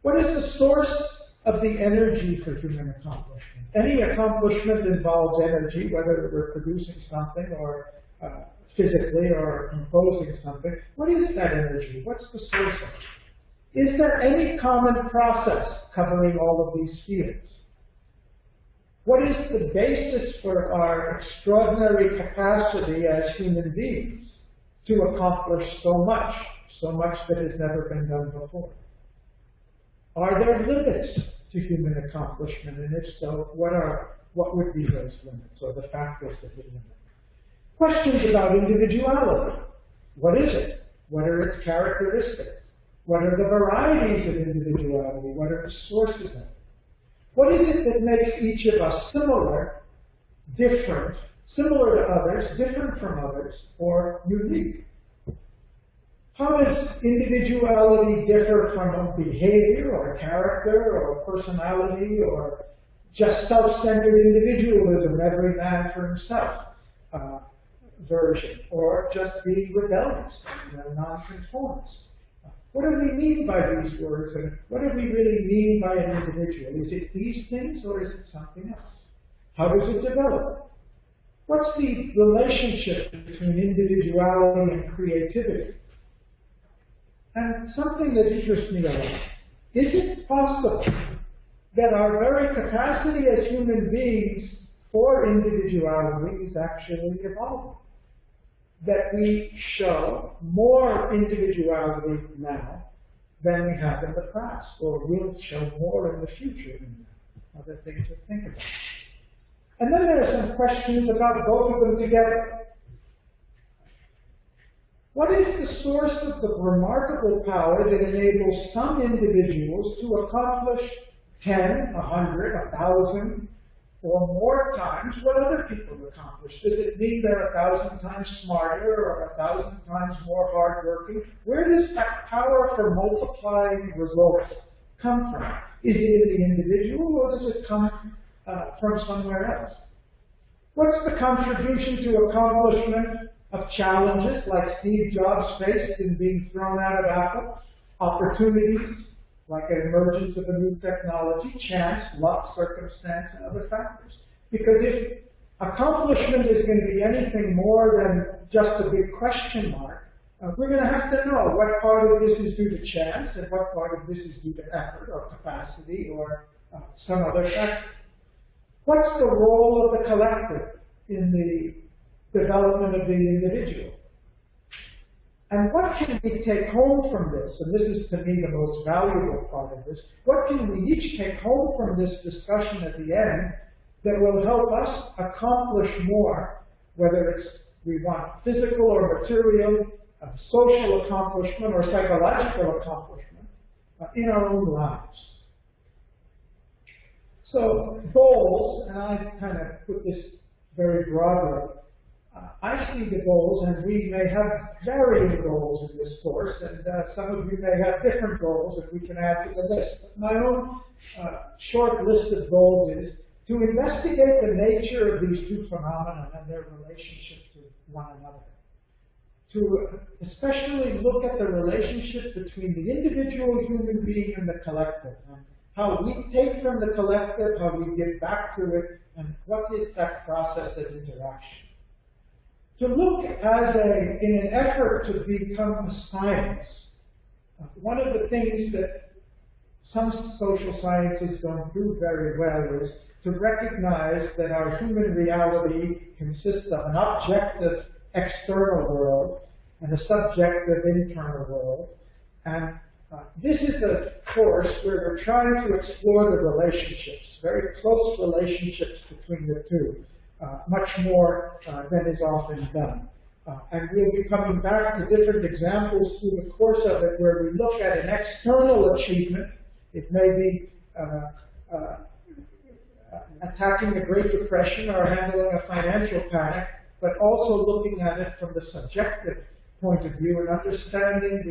What is the source of the energy for human accomplishment? Any accomplishment involves energy, whether we're producing something or physically or composing something. What is that energy? What's the source of it? Is there any common process covering all of these fields? What is the basis for our extraordinary capacity as human beings to accomplish so much that has never been done before? Are there limits to human accomplishment? And if so, what would be those limits, or the factors that would limit? Questions about individuality. What is it? What are its characteristics? What are the varieties of individuality? What are the sources of it? What is it that makes each of us similar, different, similar to others, different from others, or unique? How does individuality differ from behavior, or character, or personality, or just self-centered individualism, every man for himself version, or just being rebellious, nonconformist? What do we mean by these words, and what do we really mean by an individual? Is it these things, or is it something else? How does it develop? What's the relationship between individuality and creativity? And something that interests me a lot, is it possible that our very capacity as human beings for individuality is actually evolving? That we show more individuality now than we have in the past, or will show more in the future than that. Other things to think about. And then there are some questions about both of them together. What is the source of the remarkable power that enables some individuals to accomplish 10, 100, 1,000, or more times what other people accomplish? Does it mean they're 1,000 times smarter or 1,000 times more hardworking? Where does that power for multiplying results come from? Is it in the individual, or does it come from somewhere else? What's the contribution to accomplishment of challenges like Steve Jobs faced in being thrown out of Apple? Opportunities like an emergence of a new technology, chance, luck, circumstance, and other factors. Because if accomplishment is going to be anything more than just a big question mark, we're going to have to know what part of this is due to chance and what part of this is due to effort or capacity or some other factor. What's the role of the collective in the development of the individual? And what can we take home from this? And this is, to me, the most valuable part of this. What can we each take home from this discussion at the end that will help us accomplish more, whether it's we want physical or material, social accomplishment, or psychological accomplishment in our own lives? So goals, and I kind of put this very broadly, I see the goals, and we may have varying goals in this course, and some of you may have different goals that we can add to the list. But my own short list of goals is to investigate the nature of these two phenomena and their relationship to one another. To especially look at the relationship between the individual human being and the collective, and how we take from the collective, how we get back to it, and what is that process of interaction. To look in an effort to become a science, one of the things that some social sciences don't do very well is to recognize that our human reality consists of an objective external world and a subjective internal world. And this is a course where we're trying to explore the relationships, very close relationships between the two, much more than is often done. And we'll be coming back to different examples through the course of it where we look at an external achievement. It may be attacking the Great Depression or handling a financial panic, but also looking at it from the subjective point of view and understanding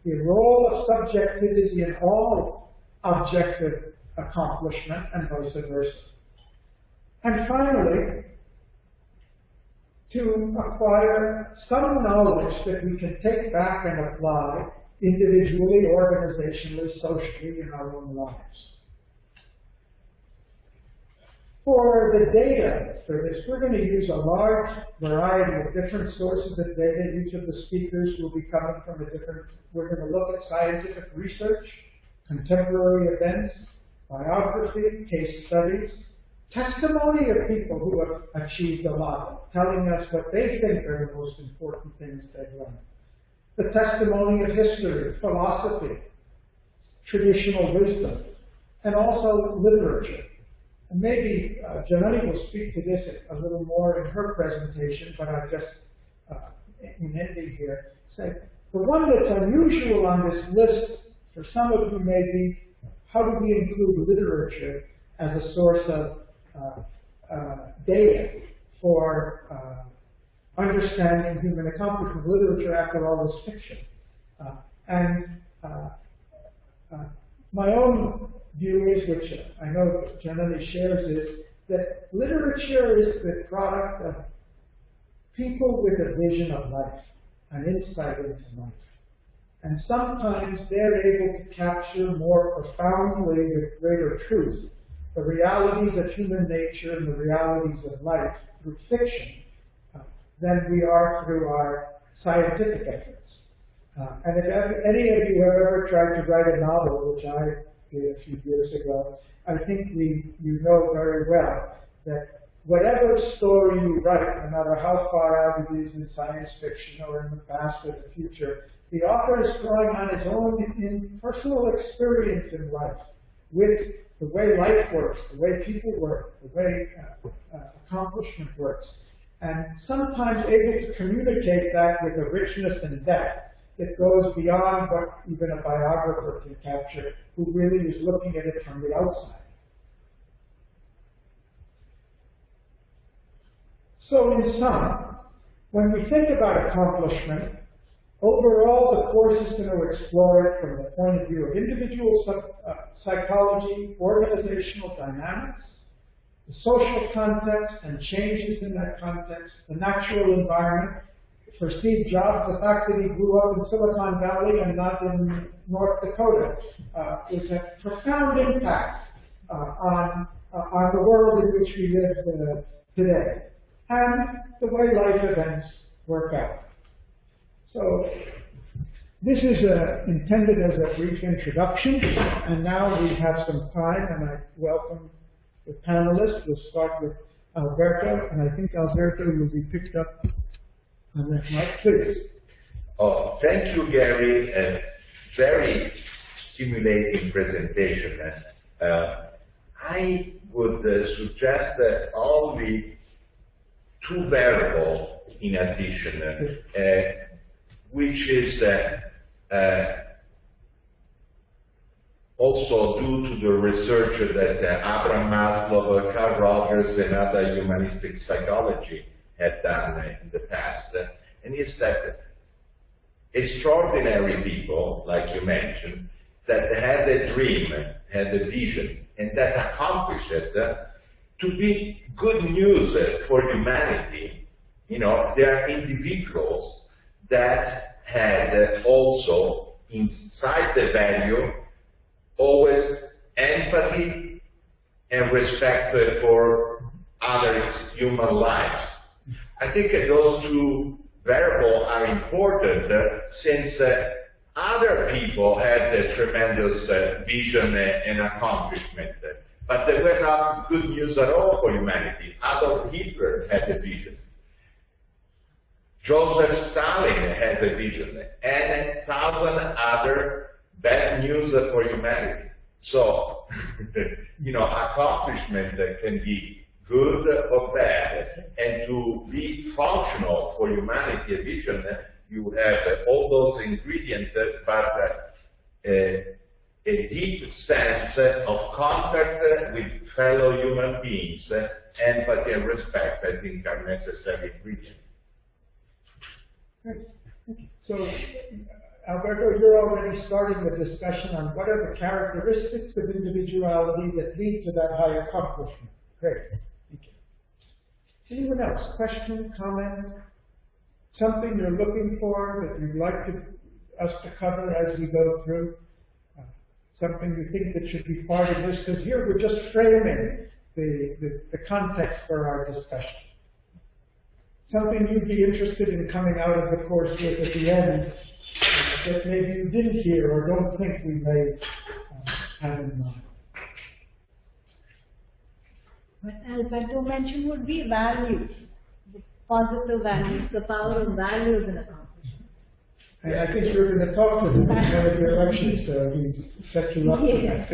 the role of subjectivity in all objective accomplishment and vice versa. And finally, to acquire some knowledge that we can take back and apply individually, organizationally, socially in our own lives. For the data for this, we're going to use a large variety of different sources of data. Each of the speakers will be coming from a different, we're going to look at scientific research, contemporary events, biography, case studies, testimony of people who have achieved a lot, telling us what they think are the most important things they've learned. The testimony of history, philosophy, traditional wisdom, and also literature. And maybe Janani will speak to this a little more in her presentation, but I just, in ending here, say, the one that's unusual on this list, for some of you may be, how do we include literature as a source of data for understanding human accomplishment? Literature, after all, is fiction. My own view is, which I know Janani shares, is that literature is the product of people with a vision of life, an insight into life. And sometimes they're able to capture more profoundly with greater truth the realities of human nature and the realities of life through fiction than we are through our scientific efforts. And if any of you have ever tried to write a novel, which I did a few years ago, I think you know very well that whatever story you write, no matter how far out it is in science fiction or in the past or the future, the author is drawing on his own personal experience in life with the way life works, the way people work, the way accomplishment works, and sometimes able to communicate that with a richness and depth that goes beyond what even a biographer can capture, who really is looking at it from the outside. So in sum, when we think about accomplishment, overall the course is going to explore it from the point of view of individual psychology, organizational dynamics, the social context and changes in that context, the natural environment. For Steve Jobs, the fact that he grew up in Silicon Valley and not in North Dakota is a profound impact on the world in which we live today, and the way life events work out. So this is intended as a brief introduction, and now we have some time, and I welcome the panelists. We'll start with Alberto, and I think Alberto will be picked up on that mic, please. Oh, thank you, Gary. A very stimulating presentation. I would suggest only two variables in addition, which is also due to the research that Abraham Maslow, Carl Rogers, and other humanistic psychology had done in the past, and it's that extraordinary people, like you mentioned, that had a dream, had a vision, and that accomplished it, to be good news for humanity. You know, there are individuals that had also inside the value always empathy and respect for other human lives. I think those two variables are important since other people had a tremendous vision and accomplishment, but they were not good news at all for humanity. Adolf Hitler had a vision. Joseph Stalin had a vision, and 1,000 other bad news for humanity. So, you know, accomplishment can be good or bad, and to be functional for humanity, a vision, you have all those ingredients, but a deep sense of contact with fellow human beings, empathy and respect, I think, are necessary ingredients. Good. So, Alberto, you're already starting the discussion on what are the characteristics of individuality that lead to that high accomplishment. Great. Thank you. Anyone else? Question, comment? Something you're looking for that you'd like us to cover as we go through? Something you think that should be part of this? Because here we're just framing the context for our discussion. Something you'd be interested in coming out of the course with at the end that maybe you didn't hear or don't think we may have in mind. What Alberto mentioned would be values, the positive values, the power of values in accomplishment. And I think you're going to talk to him in one of your lectures, so he's set you up. Yes.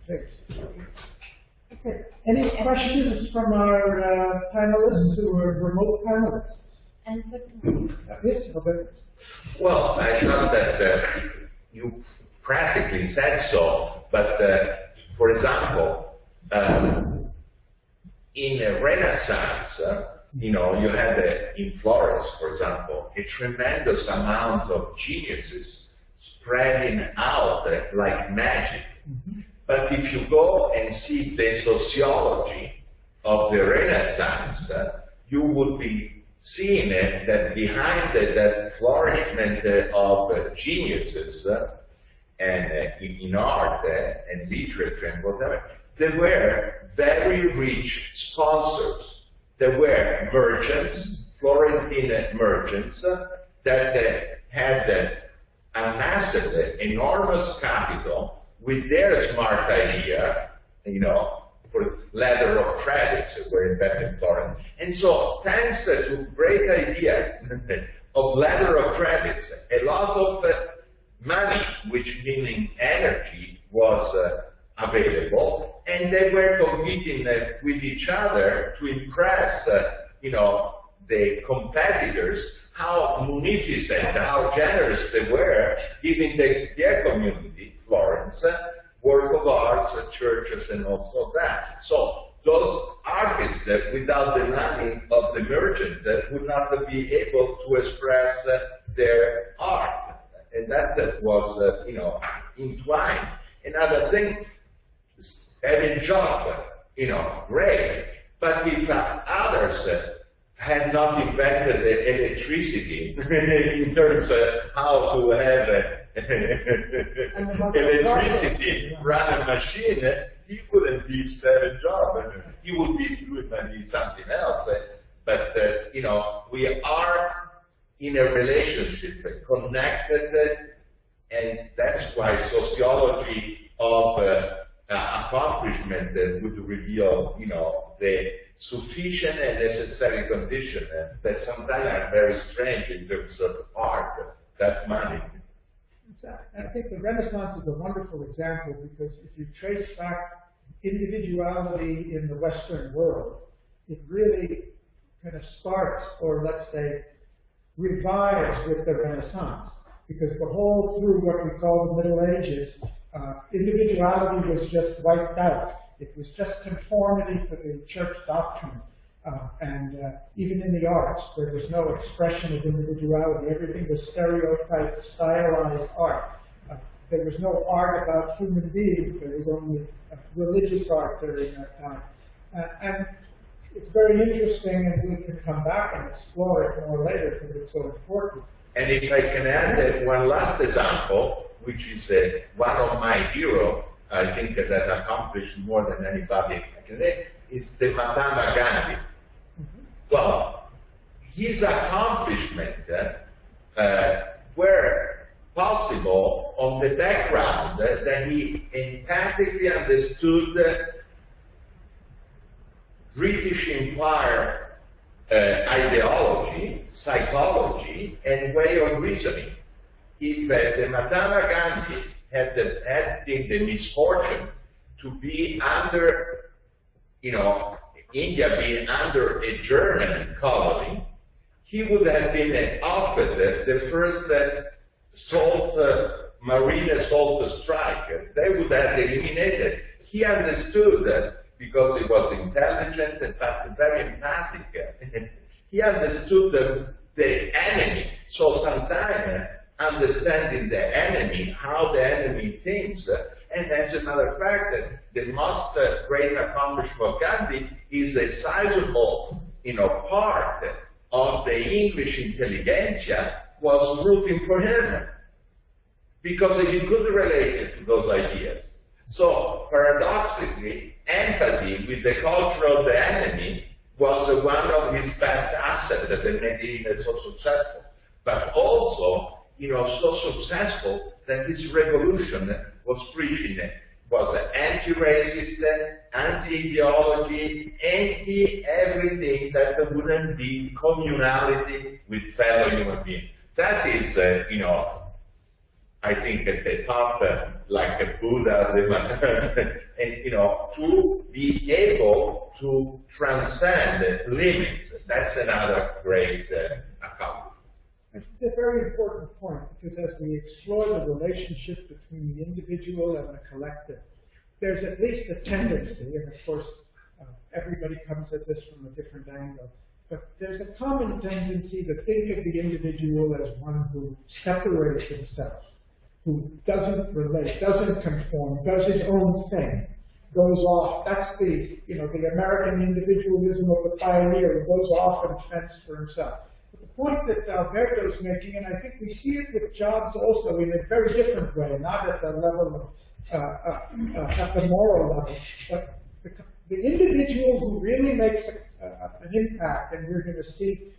Thanks. Okay. Any questions from our panelists who are remote panelists? Yes, Alberto. Well, I thought that you practically said so, but for example, in a Renaissance, you know, you had in Florence, for example, a tremendous amount of geniuses spreading out like magic. Mm-hmm. But if you go and see the sociology of the Renaissance, you would be seeing that behind the flourishment of geniuses and in art and literature and whatever, there were very rich sponsors. There were merchants, Florentine merchants, that had amassed enormous capital with their smart idea, you know, for letter of credits were invented in Florence. And so, thanks to great idea of letter of credits, a lot of money, which meaning energy, was available, and they were competing with each other to impress, you know, the competitors, how munificent, how generous they were, giving their community, Florence, work of arts, churches, and also that. So those artists, without the money of the merchant, would not be able to express their art, and that was, you know, entwined. Another thing, having job, you know, great. But if others had not invented the electricity in terms of how to have electricity run a machine, he wouldn't be have a job. He would be doing something else. But you know, we are in a relationship, connected, and that's why sociology of accomplishment would reveal, you know, the sufficient and necessary condition that sometimes are very strange in terms of art. That's money. And I think the Renaissance is a wonderful example because if you trace back individuality in the Western world, it really kind of starts, or let's say, revives with the Renaissance. Because the whole through what we call the Middle Ages, individuality was just wiped out. It was just conformity to the church doctrine. Even in the arts, there was no expression of individuality. Everything was stereotyped, stylized art. There was no art about human beings. There was only religious art during that time. And it's very interesting, and we can come back and explore it more later because it's so important. And if I can add one last example, which is one of my heroes, I think that accomplished more than anybody I can say, is the Mahatma Gandhi. Mm-hmm. Well, his accomplishment were possible on the background that he empathically understood British Empire ideology, psychology, and way of reasoning. If the Mahatma Gandhi had the misfortune to be under, India being under a German colony, he would have been offered the first marine assault strike. They would have eliminated. He understood that because he was intelligent but very empathic. He understood the enemy. So sometimes understanding the enemy, how the enemy thinks, and as a matter of fact, the most great accomplishment of Gandhi is a sizable, part of the English intelligentsia was rooting for him because he could relate to those ideas. So paradoxically, empathy with the culture of the enemy was one of his best assets that made him so successful. But also, so successful that his revolution was preaching was anti-racist, anti-ideology, anti-everything that wouldn't be communality with fellow human beings. That is, I think at the top, like a Buddha, and to be able to transcend limits. That's another great accomplishment. It's a very important point, because as we explore the relationship between the individual and the collective, there's at least a tendency, and of course everybody comes at this from a different angle, but there's a common tendency to think of the individual as one who separates himself, who doesn't relate, doesn't conform, does his own thing, goes off. That's the American individualism of the pioneer, who goes off and fends for himself. But the point that Alberto's making, and I think we see it with Jobs also in a very different way, not at the level of, at the moral level, but the individual who really makes an impact, and we're going to see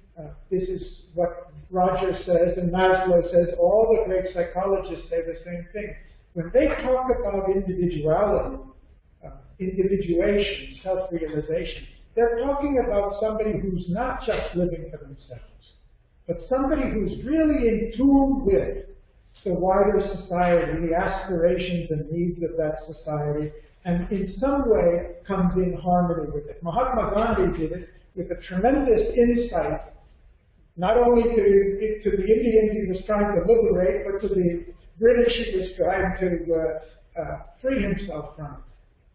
this is what Roger says and Maslow says, all the great psychologists say the same thing. When they talk about individuality, individuation, self-realization, they're talking about somebody who's not just living for themselves, but somebody who's really in tune with the wider society, the aspirations and needs of that society, and in some way comes in harmony with it. Mahatma Gandhi did it with a tremendous insight, not only to the Indians he was trying to liberate, but to the British he was trying to free himself from.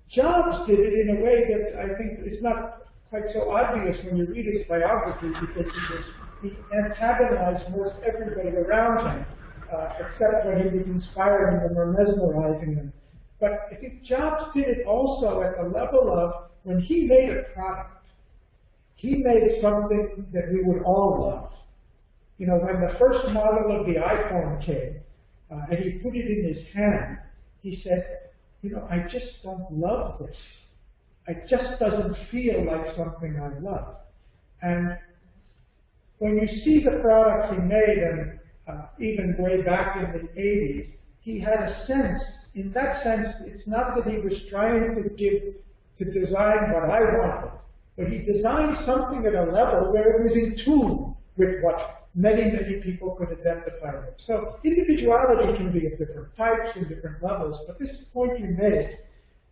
Jobs did it in a way that I think is not quite so obvious when you read his biography, because he antagonized most everybody around him, except when he was inspiring them or mesmerizing them. But I think Jobs did it also at the level of, when he made a product, he made something that we would all love. When the first model of the iPhone came, and he put it in his hand, he said, I just don't love this. It just doesn't feel like something I love. And when you see the products he made, and even way back in the 80s, he had a sense, in that sense, it's not that he was trying to design what I wanted, but he designed something at a level where it was in tune with what many, many people could identify with. So individuality can be of different types and different levels, but this point you made,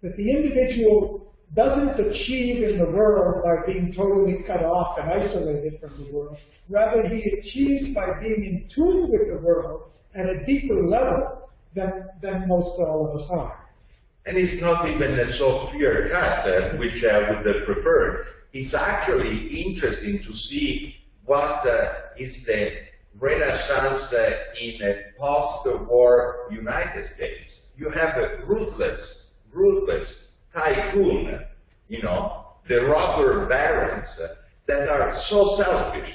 that the individual doesn't achieve in the world by being totally cut off and isolated from the world. Rather, he achieves by being in tune with the world at a deeper level than most all of us are. And it's not even so clear cut, which I would have preferred. It's actually interesting to see what is the Renaissance in a post-war United States. You have a ruthless tycoon, the robber barons that are so selfish,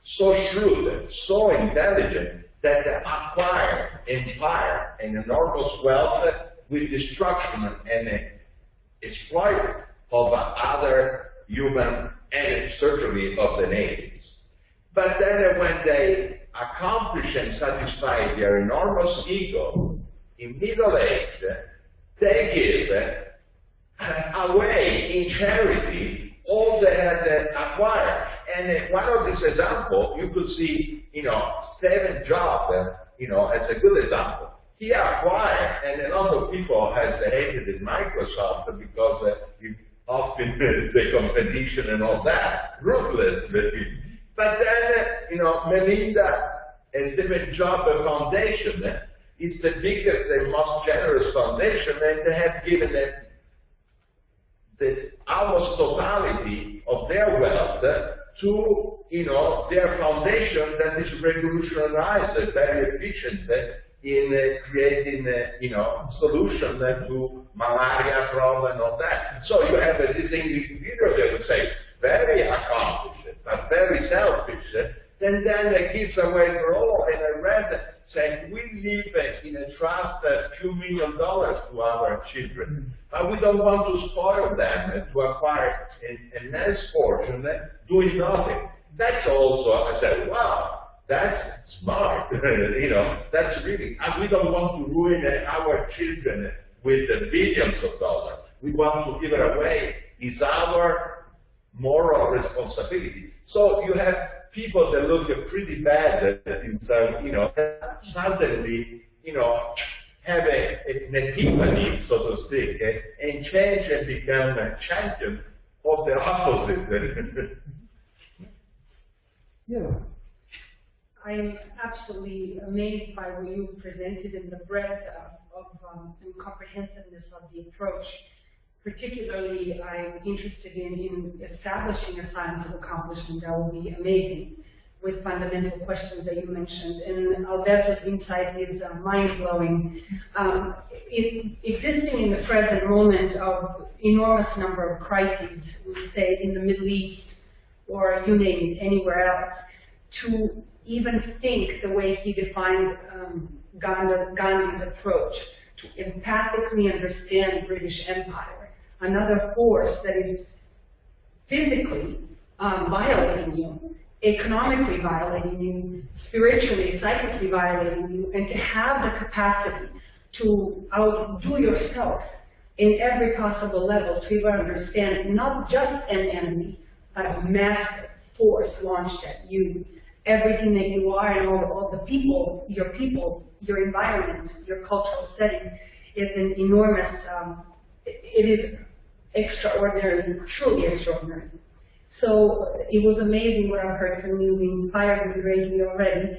so shrewd, so intelligent, that acquire empire and enormous wealth with destruction and exploit of other human and certainly of the natives. But then when they accomplish and satisfy their enormous ego in middle age, they give away in charity all they had acquired. And one of these examples, you could see, Steve Jobs, as a good example. He acquired, and a lot of people has hated Microsoft because often the competition and all that, ruthless. But then, Melinda and Steve Jobs Foundation is the biggest and most generous foundation, and they have given the almost totality of their wealth to their foundation that is revolutionized, very efficient in creating solution to malaria problem and all that. So you have this individual that would say very accomplished but very selfish, and then it gives away for all. And I read saying we live in a trust a few $1 million to our children, but we don't want to spoil them to acquire a nice fortune doing nothing. That's also, I said, wow, that's smart. That's really, and we don't want to ruin our children with billions of dollars. We want to give it away. It's our moral responsibility. So you have people that look pretty bad in some, suddenly, have an epiphany, so to speak, and change and become a champion of the opposite. Yeah. I'm absolutely amazed by what you presented and the breadth and comprehensiveness of the approach. Particularly, I'm interested in establishing a science of accomplishment that will be amazing, with fundamental questions that you mentioned. And Alberto's insight is mind-blowing. Existing in the present moment of enormous number of crises, we say in the Middle East, or you name it, anywhere else, to even think the way he defined Gandhi's approach, to empathically understand British Empire, another force that is physically violating you, economically violating you, spiritually, psychically violating you, and to have the capacity to outdo yourself in every possible level to even understand not just an enemy, but a massive force launched at you. Everything that you are and all the people, your environment, your cultural setting is an enormous, it is extraordinary, truly extraordinary. So it was amazing what I've heard from you. We inspired me greatly already.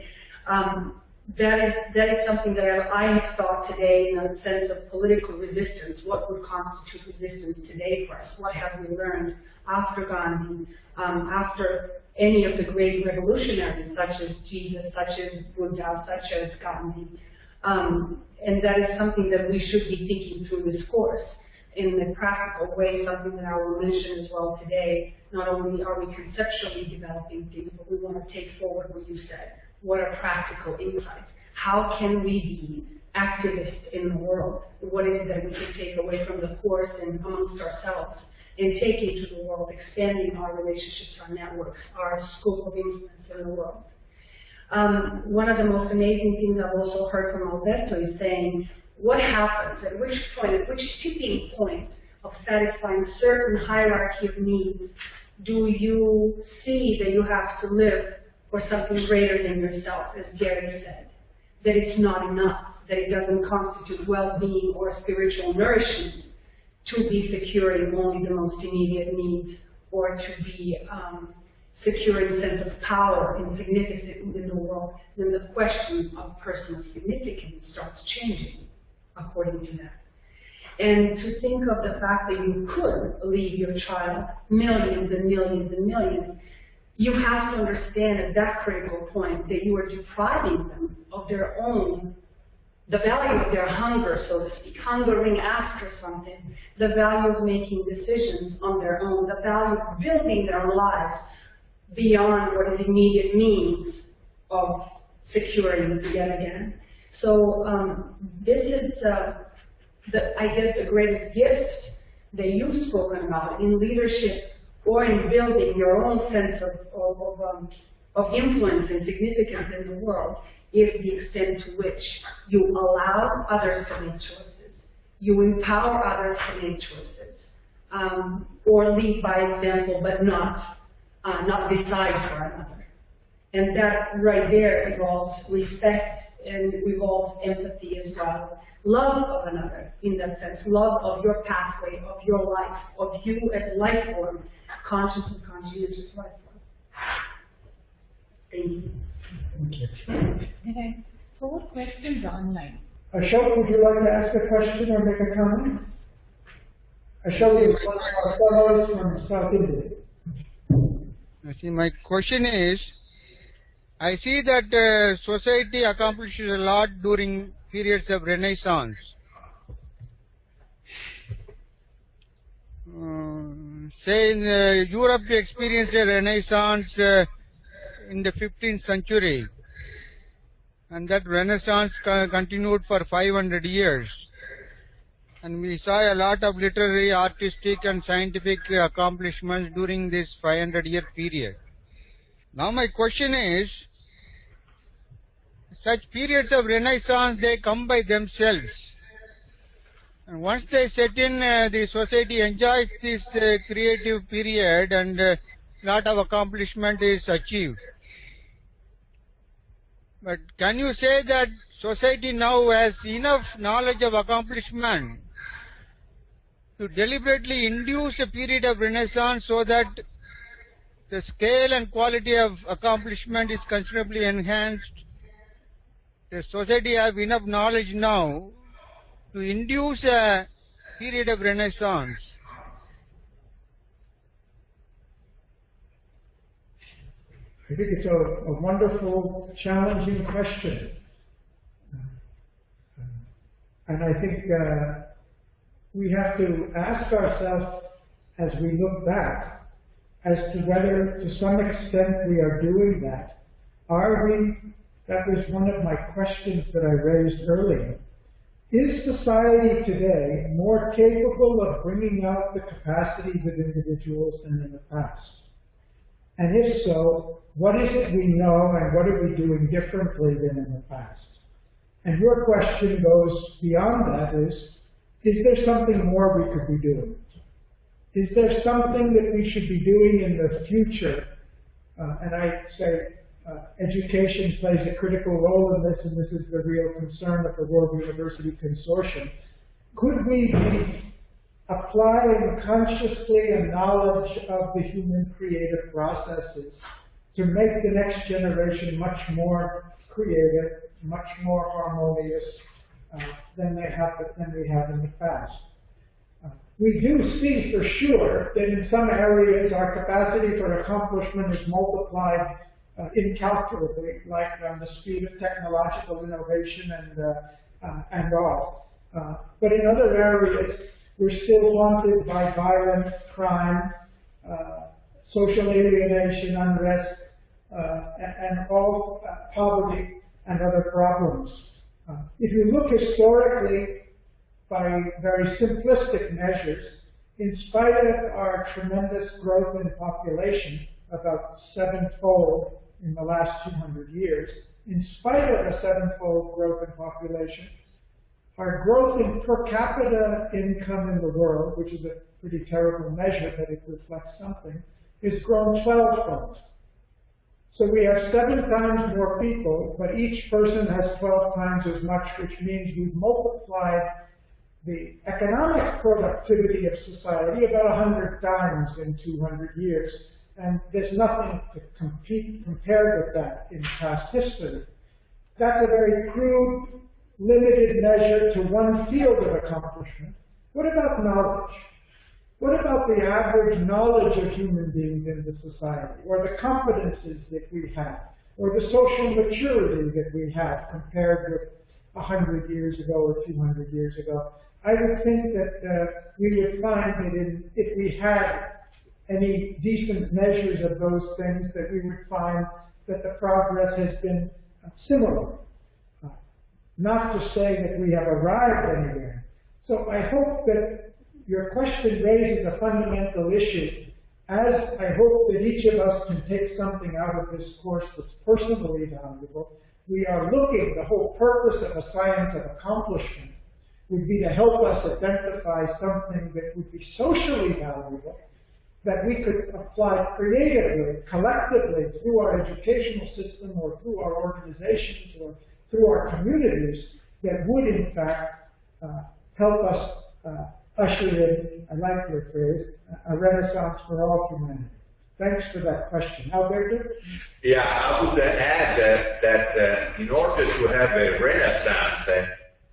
That is something that I have thought today in a sense of political resistance. What would constitute resistance today for us? What have we learned after Gandhi, after any of the great revolutionaries, such as Jesus, such as Buddha, such as Gandhi? And that is something that we should be thinking through this course in a practical way, something that I will mention as well today. Not only are we conceptually developing things, but we want to take forward what you said. What are practical insights? How can we be activists in the world? What is it that we can take away from the course and amongst ourselves and take into the world, expanding our relationships, our networks, our scope of influence in the world? One of the most amazing things I've also heard from Alberto is saying, what happens, at which point, at which tipping point of satisfying certain hierarchy of needs do you see that you have to live for something greater than yourself, as Garry said, that it's not enough, that it doesn't constitute well-being or spiritual nourishment to be securing only the most immediate needs, or to be securing a sense of power and significance in the world, then the question of personal significance starts changing according to that. And to think of the fact that you could leave your child millions and millions and millions, you have to understand at that critical point that you are depriving them of their own, the value of their hunger, so to speak, hungering after something, the value of making decisions on their own, the value of building their own lives beyond what is immediate means of securing yet again. So this is, I guess, the greatest gift that you've spoken about in leadership or in building your own sense of of influence and significance in the world is the extent to which you allow others to make choices, you empower others to make choices, or lead by example, but not decide for another. And that right there involves respect and involves empathy as well. Love of another, in that sense, love of your pathway, of your life, of you as a life form, conscious and conscientious life form. Thank you. Okay, 4 questions online. Ashok, would you like to ask a question or make a comment? Ashok is one of our fellows from South India. See, my question is, I see that society accomplishes a lot during periods of Renaissance. Say in Europe, we experienced a Renaissance in the 15th century, and that Renaissance continued for 500 years. And we saw a lot of literary, artistic, and scientific accomplishments during this 500-year period. Now my question is, such periods of Renaissance, they come by themselves. And once they set in, the society enjoys this creative period and a lot of accomplishment is achieved. But can you say that society now has enough knowledge of accomplishment to deliberately induce a period of Renaissance so that the scale and quality of accomplishment is considerably enhanced? Does society have enough knowledge now to induce a period of Renaissance? I think it's a wonderful, challenging question. And I think we have to ask ourselves as we look back as to whether, to some extent, we are doing that. Are we? That was one of my questions that I raised earlier. Is society today more capable of bringing out the capacities of individuals than in the past? And if so, what is it we know and what are we doing differently than in the past? And your question goes beyond that, is there something more we could be doing? Is there something that we should be doing in the future? And I say education plays a critical role in this, and this is the real concern of the World University Consortium. Could we be applying consciously a knowledge of the human creative processes to make the next generation much more creative, much more harmonious than we have in the past? We do see for sure that in some areas our capacity for accomplishment is multiplied incalculably, like the speed of technological innovation and all. But in other areas, we're still haunted by violence, crime, social alienation, unrest, and all poverty and other problems. If you look historically, by very simplistic measures, in spite of our tremendous growth in population, about 7-fold in the last 200 years, in spite of a 7-fold growth in population, our growth in per capita income in the world, which is a pretty terrible measure, but it reflects something, has grown 12-fold. So we have 7 times more people, but each person has 12 times as much, which means we've multiplied the economic productivity of society about 100 times in 200 years. And there's nothing to compare with that in past history. That's a very crude, limited measure to one field of accomplishment. What about knowledge? What about the average knowledge of human beings in the society, or the competences that we have, or the social maturity that we have compared with 100 years ago or 200 years ago? I would think that we would find that if we had any decent measures of those things, that we would find that the progress has been similar. Not to say that we have arrived anywhere. So I hope that your question raises a fundamental issue as I hope that each of us can take something out of this course that's personally valuable, we are looking, the whole purpose of a science of accomplishment would be to help us identify something that would be socially valuable, that we could apply creatively, collectively, through our educational system or through our organizations or through our communities, that would in fact help us usher in, I like your phrase, a renaissance for all humanity. Thanks for that question. Alberto? Yeah, I would add that in order to have a renaissance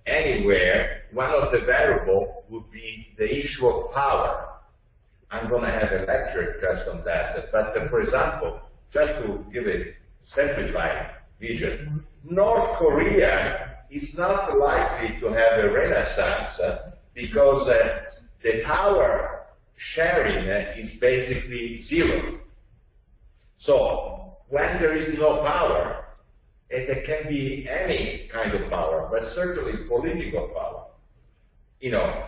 anywhere, one of the variables would be the issue of power. I'm going to have a lecture just on that. But for example, just to give a simplified vision, North Korea is not likely to have a renaissance because the power sharing is basically zero. So when there is no power, there can be any kind of power, but certainly political power. You know,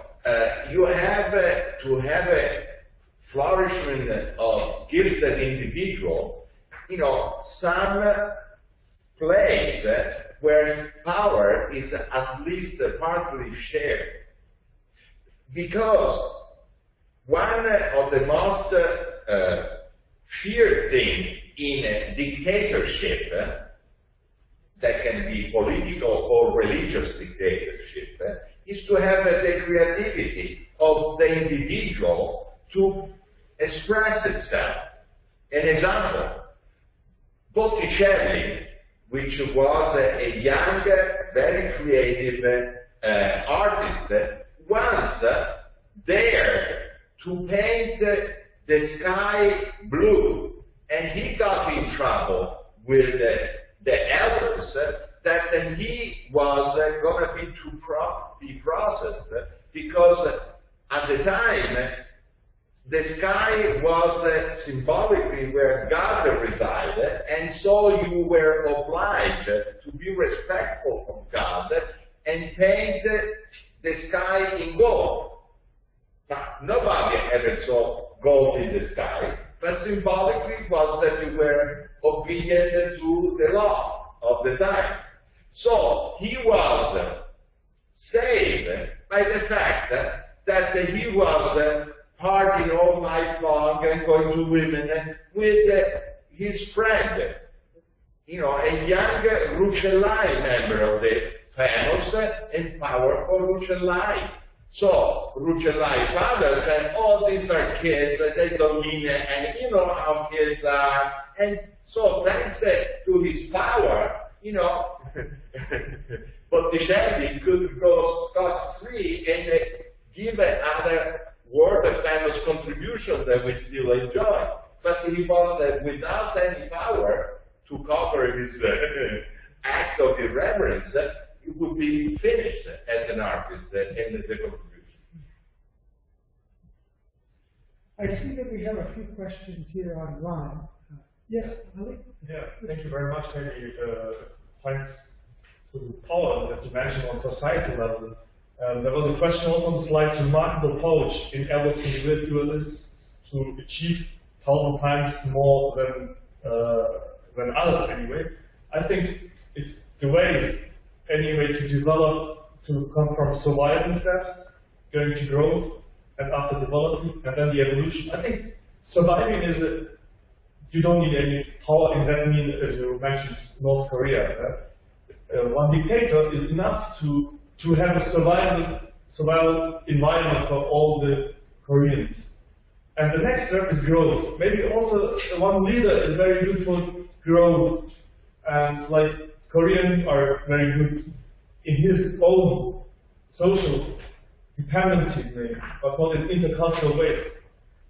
you have to have a flourishment of gifted individual, you know, some place where power is at least partly shared. Because one of the most feared things in a dictatorship, that can be political or religious dictatorship, is to have the creativity of the individual to express itself. An example, Botticelli, which was a young, very creative artist, once dared to paint the sky blue, and he got in trouble with the elders that he was going to be processed, because at the time the sky was symbolically where God resided, and so you were obliged to be respectful of God and paint the sky in gold. Now, nobody ever saw gold in the sky, but symbolically was that you were obedient to the law of the time. So he was saved by the fact that he was partying all night long and going to women with his friend, you know, a young Rucellai member of the famous and powerful Rucellai. So Rucellai father said, oh, these are kids, they don't mean it, and you know how kids are. And so thanks to his power, you know, Botticelli could go scot-free and give another world-famous contribution that we still enjoy. But he was without any power to cover his act of irreverence. It would be finished as an artist in the contribution. I see that we have a few questions here online. Yes, Ali? Yeah, thank you very much. Maybe points to power that you mentioned on society level. There was a question also on the slides, remarkable approach in Albert's individualists to achieve 1,000 times more than others anyway. I think it's the way anyway to develop, to come from survival steps, going to growth, and after development, and then the evolution. I think surviving is you don't need any power in that mean, as you mentioned, North Korea. One dictator is enough to have a survival environment for all the Koreans. And the next step is growth. Maybe also one leader is very good for growth. And like Koreans are very good in his own social dependencies, maybe, but not in intercultural ways.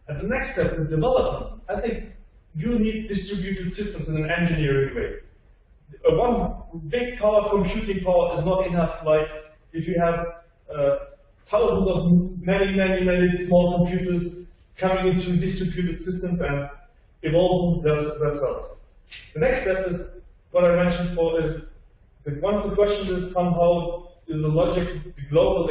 And the next step, the development, I think you need distributed systems in an engineering way. One big power, computing power, is not enough. Like if you have thousands of many small computers coming into distributed systems and evolving themselves. The next step is what I mentioned for is that one of the questions is somehow is the logic, the global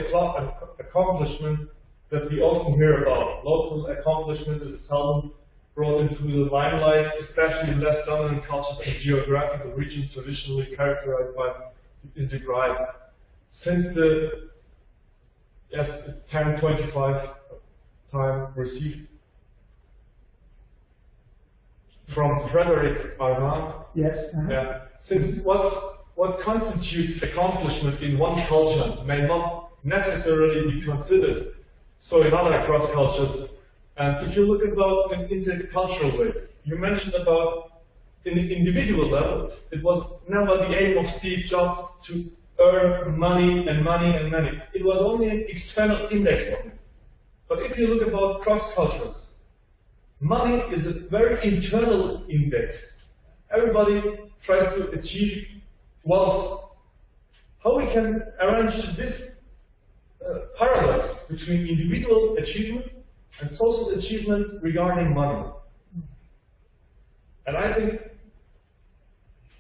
accomplishment that we often hear about. Local accomplishment is seldom brought into the limelight, especially in less dominant cultures and geographical regions traditionally characterized by is decried. Since the 1025 time received from Frederick Armand. Yes. Yeah. Since what constitutes accomplishment in one culture may not necessarily be considered so in other cross cultures. And if you look about an intercultural way, you mentioned about in the individual level, it was never the aim of Steve Jobs to earn money and money and money. It was only an external index for him. But if you look about cross cultures, money is a very internal index. Everybody tries to achieve wealth. How we can arrange this paradox between individual achievement and social achievement regarding money? And I think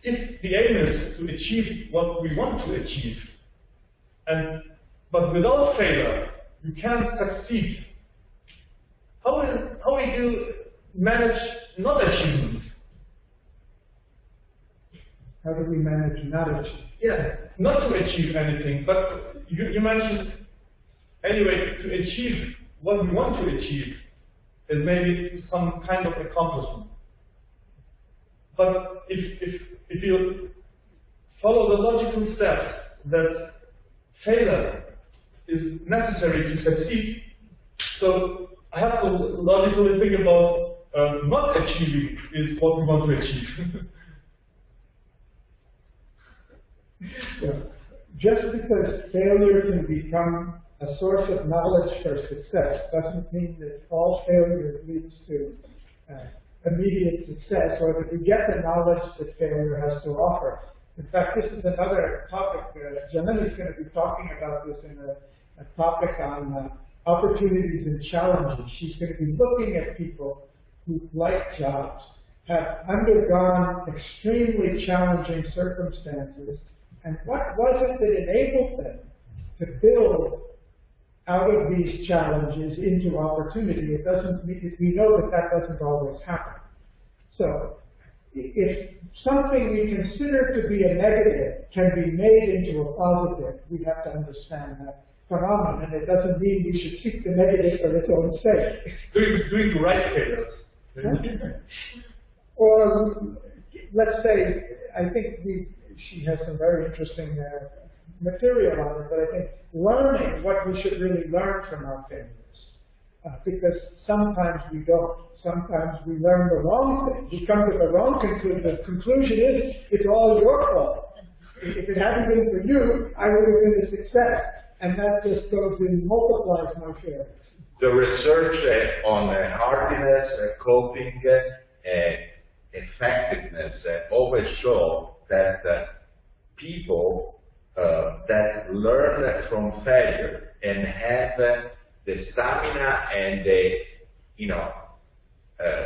if the aim is to achieve what we want to achieve, but without failure, you can't succeed. How we do manage not achievements? How do we manage not achieve? Yeah, not to achieve anything, but you mentioned, anyway, to achieve what we want to achieve is maybe some kind of accomplishment. But if you follow the logical steps that failure is necessary to succeed, so I have to logically think about not achieving is what we want to achieve. Yeah. Just because failure can become a source of knowledge for success doesn't mean that all failure leads to immediate success, or that we get the knowledge that failure has to offer. In fact, this is another topic. Janani's going to be talking about this in a topic on opportunities and challenges. She's going to be looking at people who, like jobs, have undergone extremely challenging circumstances, and what was it that enabled them to build out of these challenges into opportunity? It doesn't. We know that that doesn't always happen. So, if something we consider to be a negative can be made into a positive, we have to understand that phenomenon. And it doesn't mean we should seek the negative for its own sake. Doing the right failures. Or let's say, I think she has some very interesting material on it, but I think learning what we should really learn from our failures. Because sometimes we don't. Sometimes we learn the wrong thing. We come to the wrong conclusion. The conclusion is, it's all your fault. If it hadn't been for you, I would have been a success. And that just goes and multiplies my failures. The research on hardiness, coping, effectiveness always show that people that learn from failure and have the stamina and the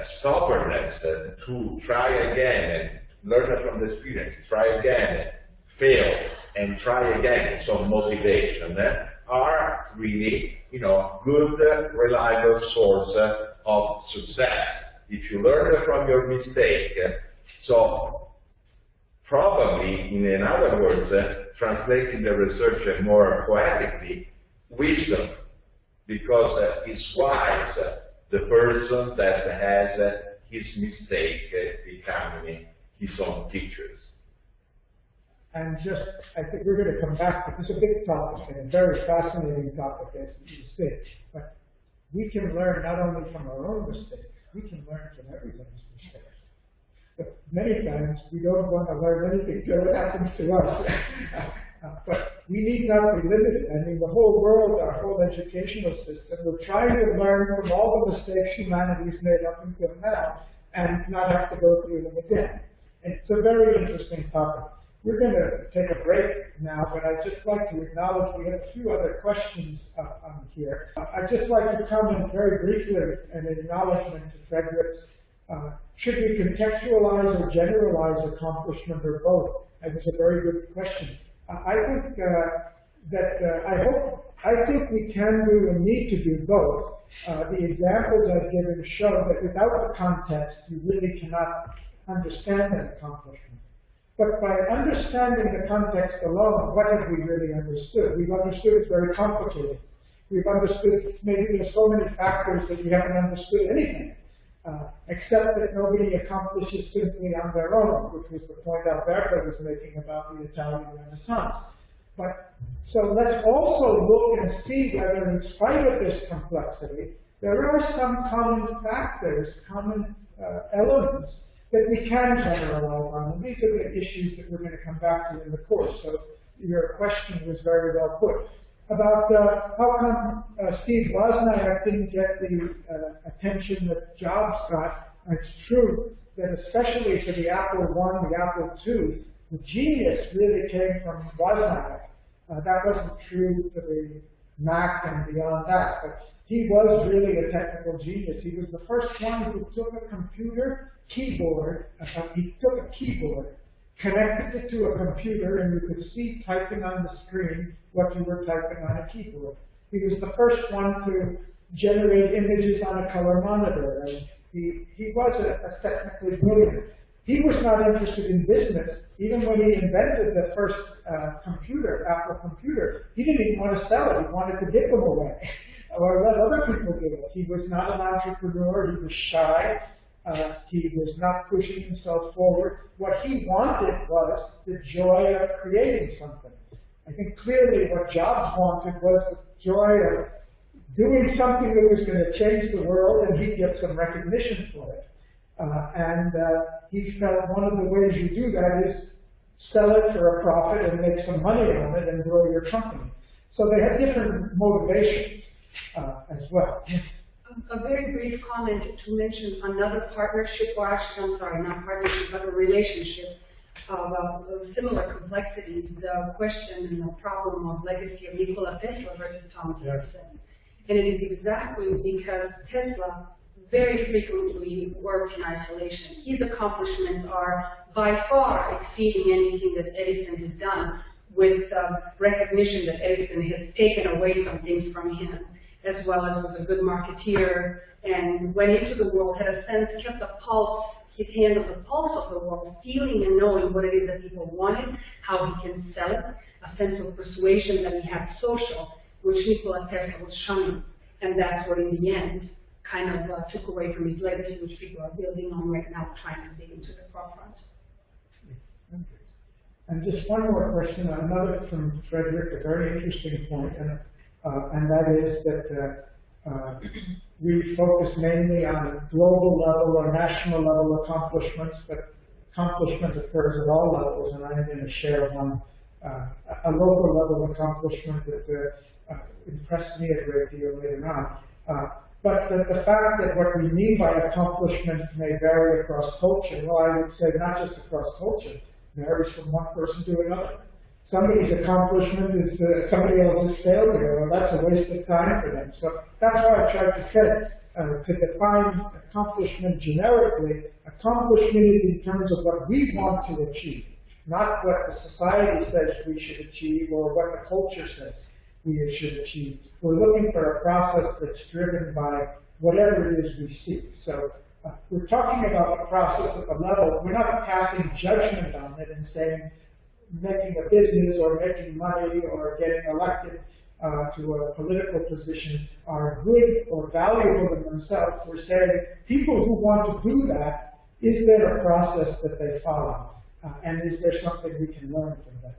stubbornness to try again and learn from the experience, try again, fail, and try again. So motivation are really good, reliable source of success. If you learn from your mistake, so probably, in other words, translating the research more poetically, wisdom, because it's wise, the person that has his mistake becoming his own teachers. And I think we're going to come back, but this is a big topic and a very fascinating topic, as you say. But we can learn not only from our own mistakes, we can learn from everybody's mistakes. But many times we don't want to learn anything till it happens to us. But we need not be limited. I mean, the whole world, our whole educational system, we're trying to learn from all the mistakes humanity's made up until now and not have to go through them again. And it's a very interesting topic. We're going to take a break now, but I'd just like to acknowledge we have a few other questions on here. I'd just like to comment very briefly an acknowledgement to Frederick's. Should we contextualize or generalize accomplishment or both? That was a very good question. I think I think we can do and need to do both. The examples I've given show that without the context, you really cannot understand an accomplishment. But by understanding the context alone, what have we really understood? We've understood it's very complicated. We've understood maybe there's so many factors that we haven't understood anything, except that nobody accomplishes simply on their own, which was the point Alberto was making about the Italian Renaissance. But so let's also look and see whether, in spite of this complexity, there are some common factors, common elements that we can generalize on. And these are the issues that we're going to come back to in the course. So your question was very well put. About how come Steve Wozniak didn't get the attention that Jobs got. It's true that especially for the Apple I, the Apple II, the genius really came from Wozniak. That wasn't true for the Mac and beyond that, but he was really a technical genius. He was the first one who took a computer keyboard, he took a keyboard, connected it to a computer, and you could see typing on the screen what you were typing on a keyboard. He was the first one to generate images on a color monitor, and he was a technically brilliant. He was not interested in business. Even when he invented the first computer, Apple computer, he didn't even want to sell it. He wanted to give them away or let other people do it. He was not an entrepreneur. He was shy. He was not pushing himself forward. What he wanted was the joy of creating something. I think clearly what Jobs wanted was the joy of doing something that was going to change the world, and he'd get some recognition for it. He felt one of the ways you do that is sell it for a profit and make some money on it and grow your company. So they had different motivations as well. Yes. A very brief comment to mention another partnership, or actually, I'm sorry, not partnership, but a relationship of similar complexities, the question and the problem of legacy of Nikola Tesla versus Thomas Edison. And it is exactly because Tesla very frequently worked in isolation. His accomplishments are by far exceeding anything that Edison has done, with recognition that Edison has taken away some things from him, as well as was a good marketeer and went into the world, had a sense, kept a pulse, his hand on the pulse of the world, feeling and knowing what it is that people wanted, how he can sell it, a sense of persuasion that he had social, which Nikola Tesla was shunning. And that's what, in the end, kind of took away from his legacy, which people are building on right now, trying to dig into the forefront. And just one more question, another from Frederick, a very interesting point, and that is that we focus mainly on global level or national level accomplishments, but accomplishment occurs at all levels, and I'm going to share one, a local level accomplishment that impressed me a great deal later on. But the fact that what we mean by accomplishment may vary across culture, well, I would say not just across culture, varies from one person to another. Somebody's accomplishment is somebody else's failure, or that's a waste of time for them. So that's why I tried to say, to define accomplishment generically, accomplishment is in terms of what we want to achieve, not what the society says we should achieve or what the culture says we should achieve. We're looking for a process that's driven by whatever it is we seek. So we're talking about a process at the level, we're not passing judgment on it and saying making a business or making money or getting elected to a political position are good or valuable in themselves. We're saying people who want to do that, is there a process that they follow? And is there something we can learn from that?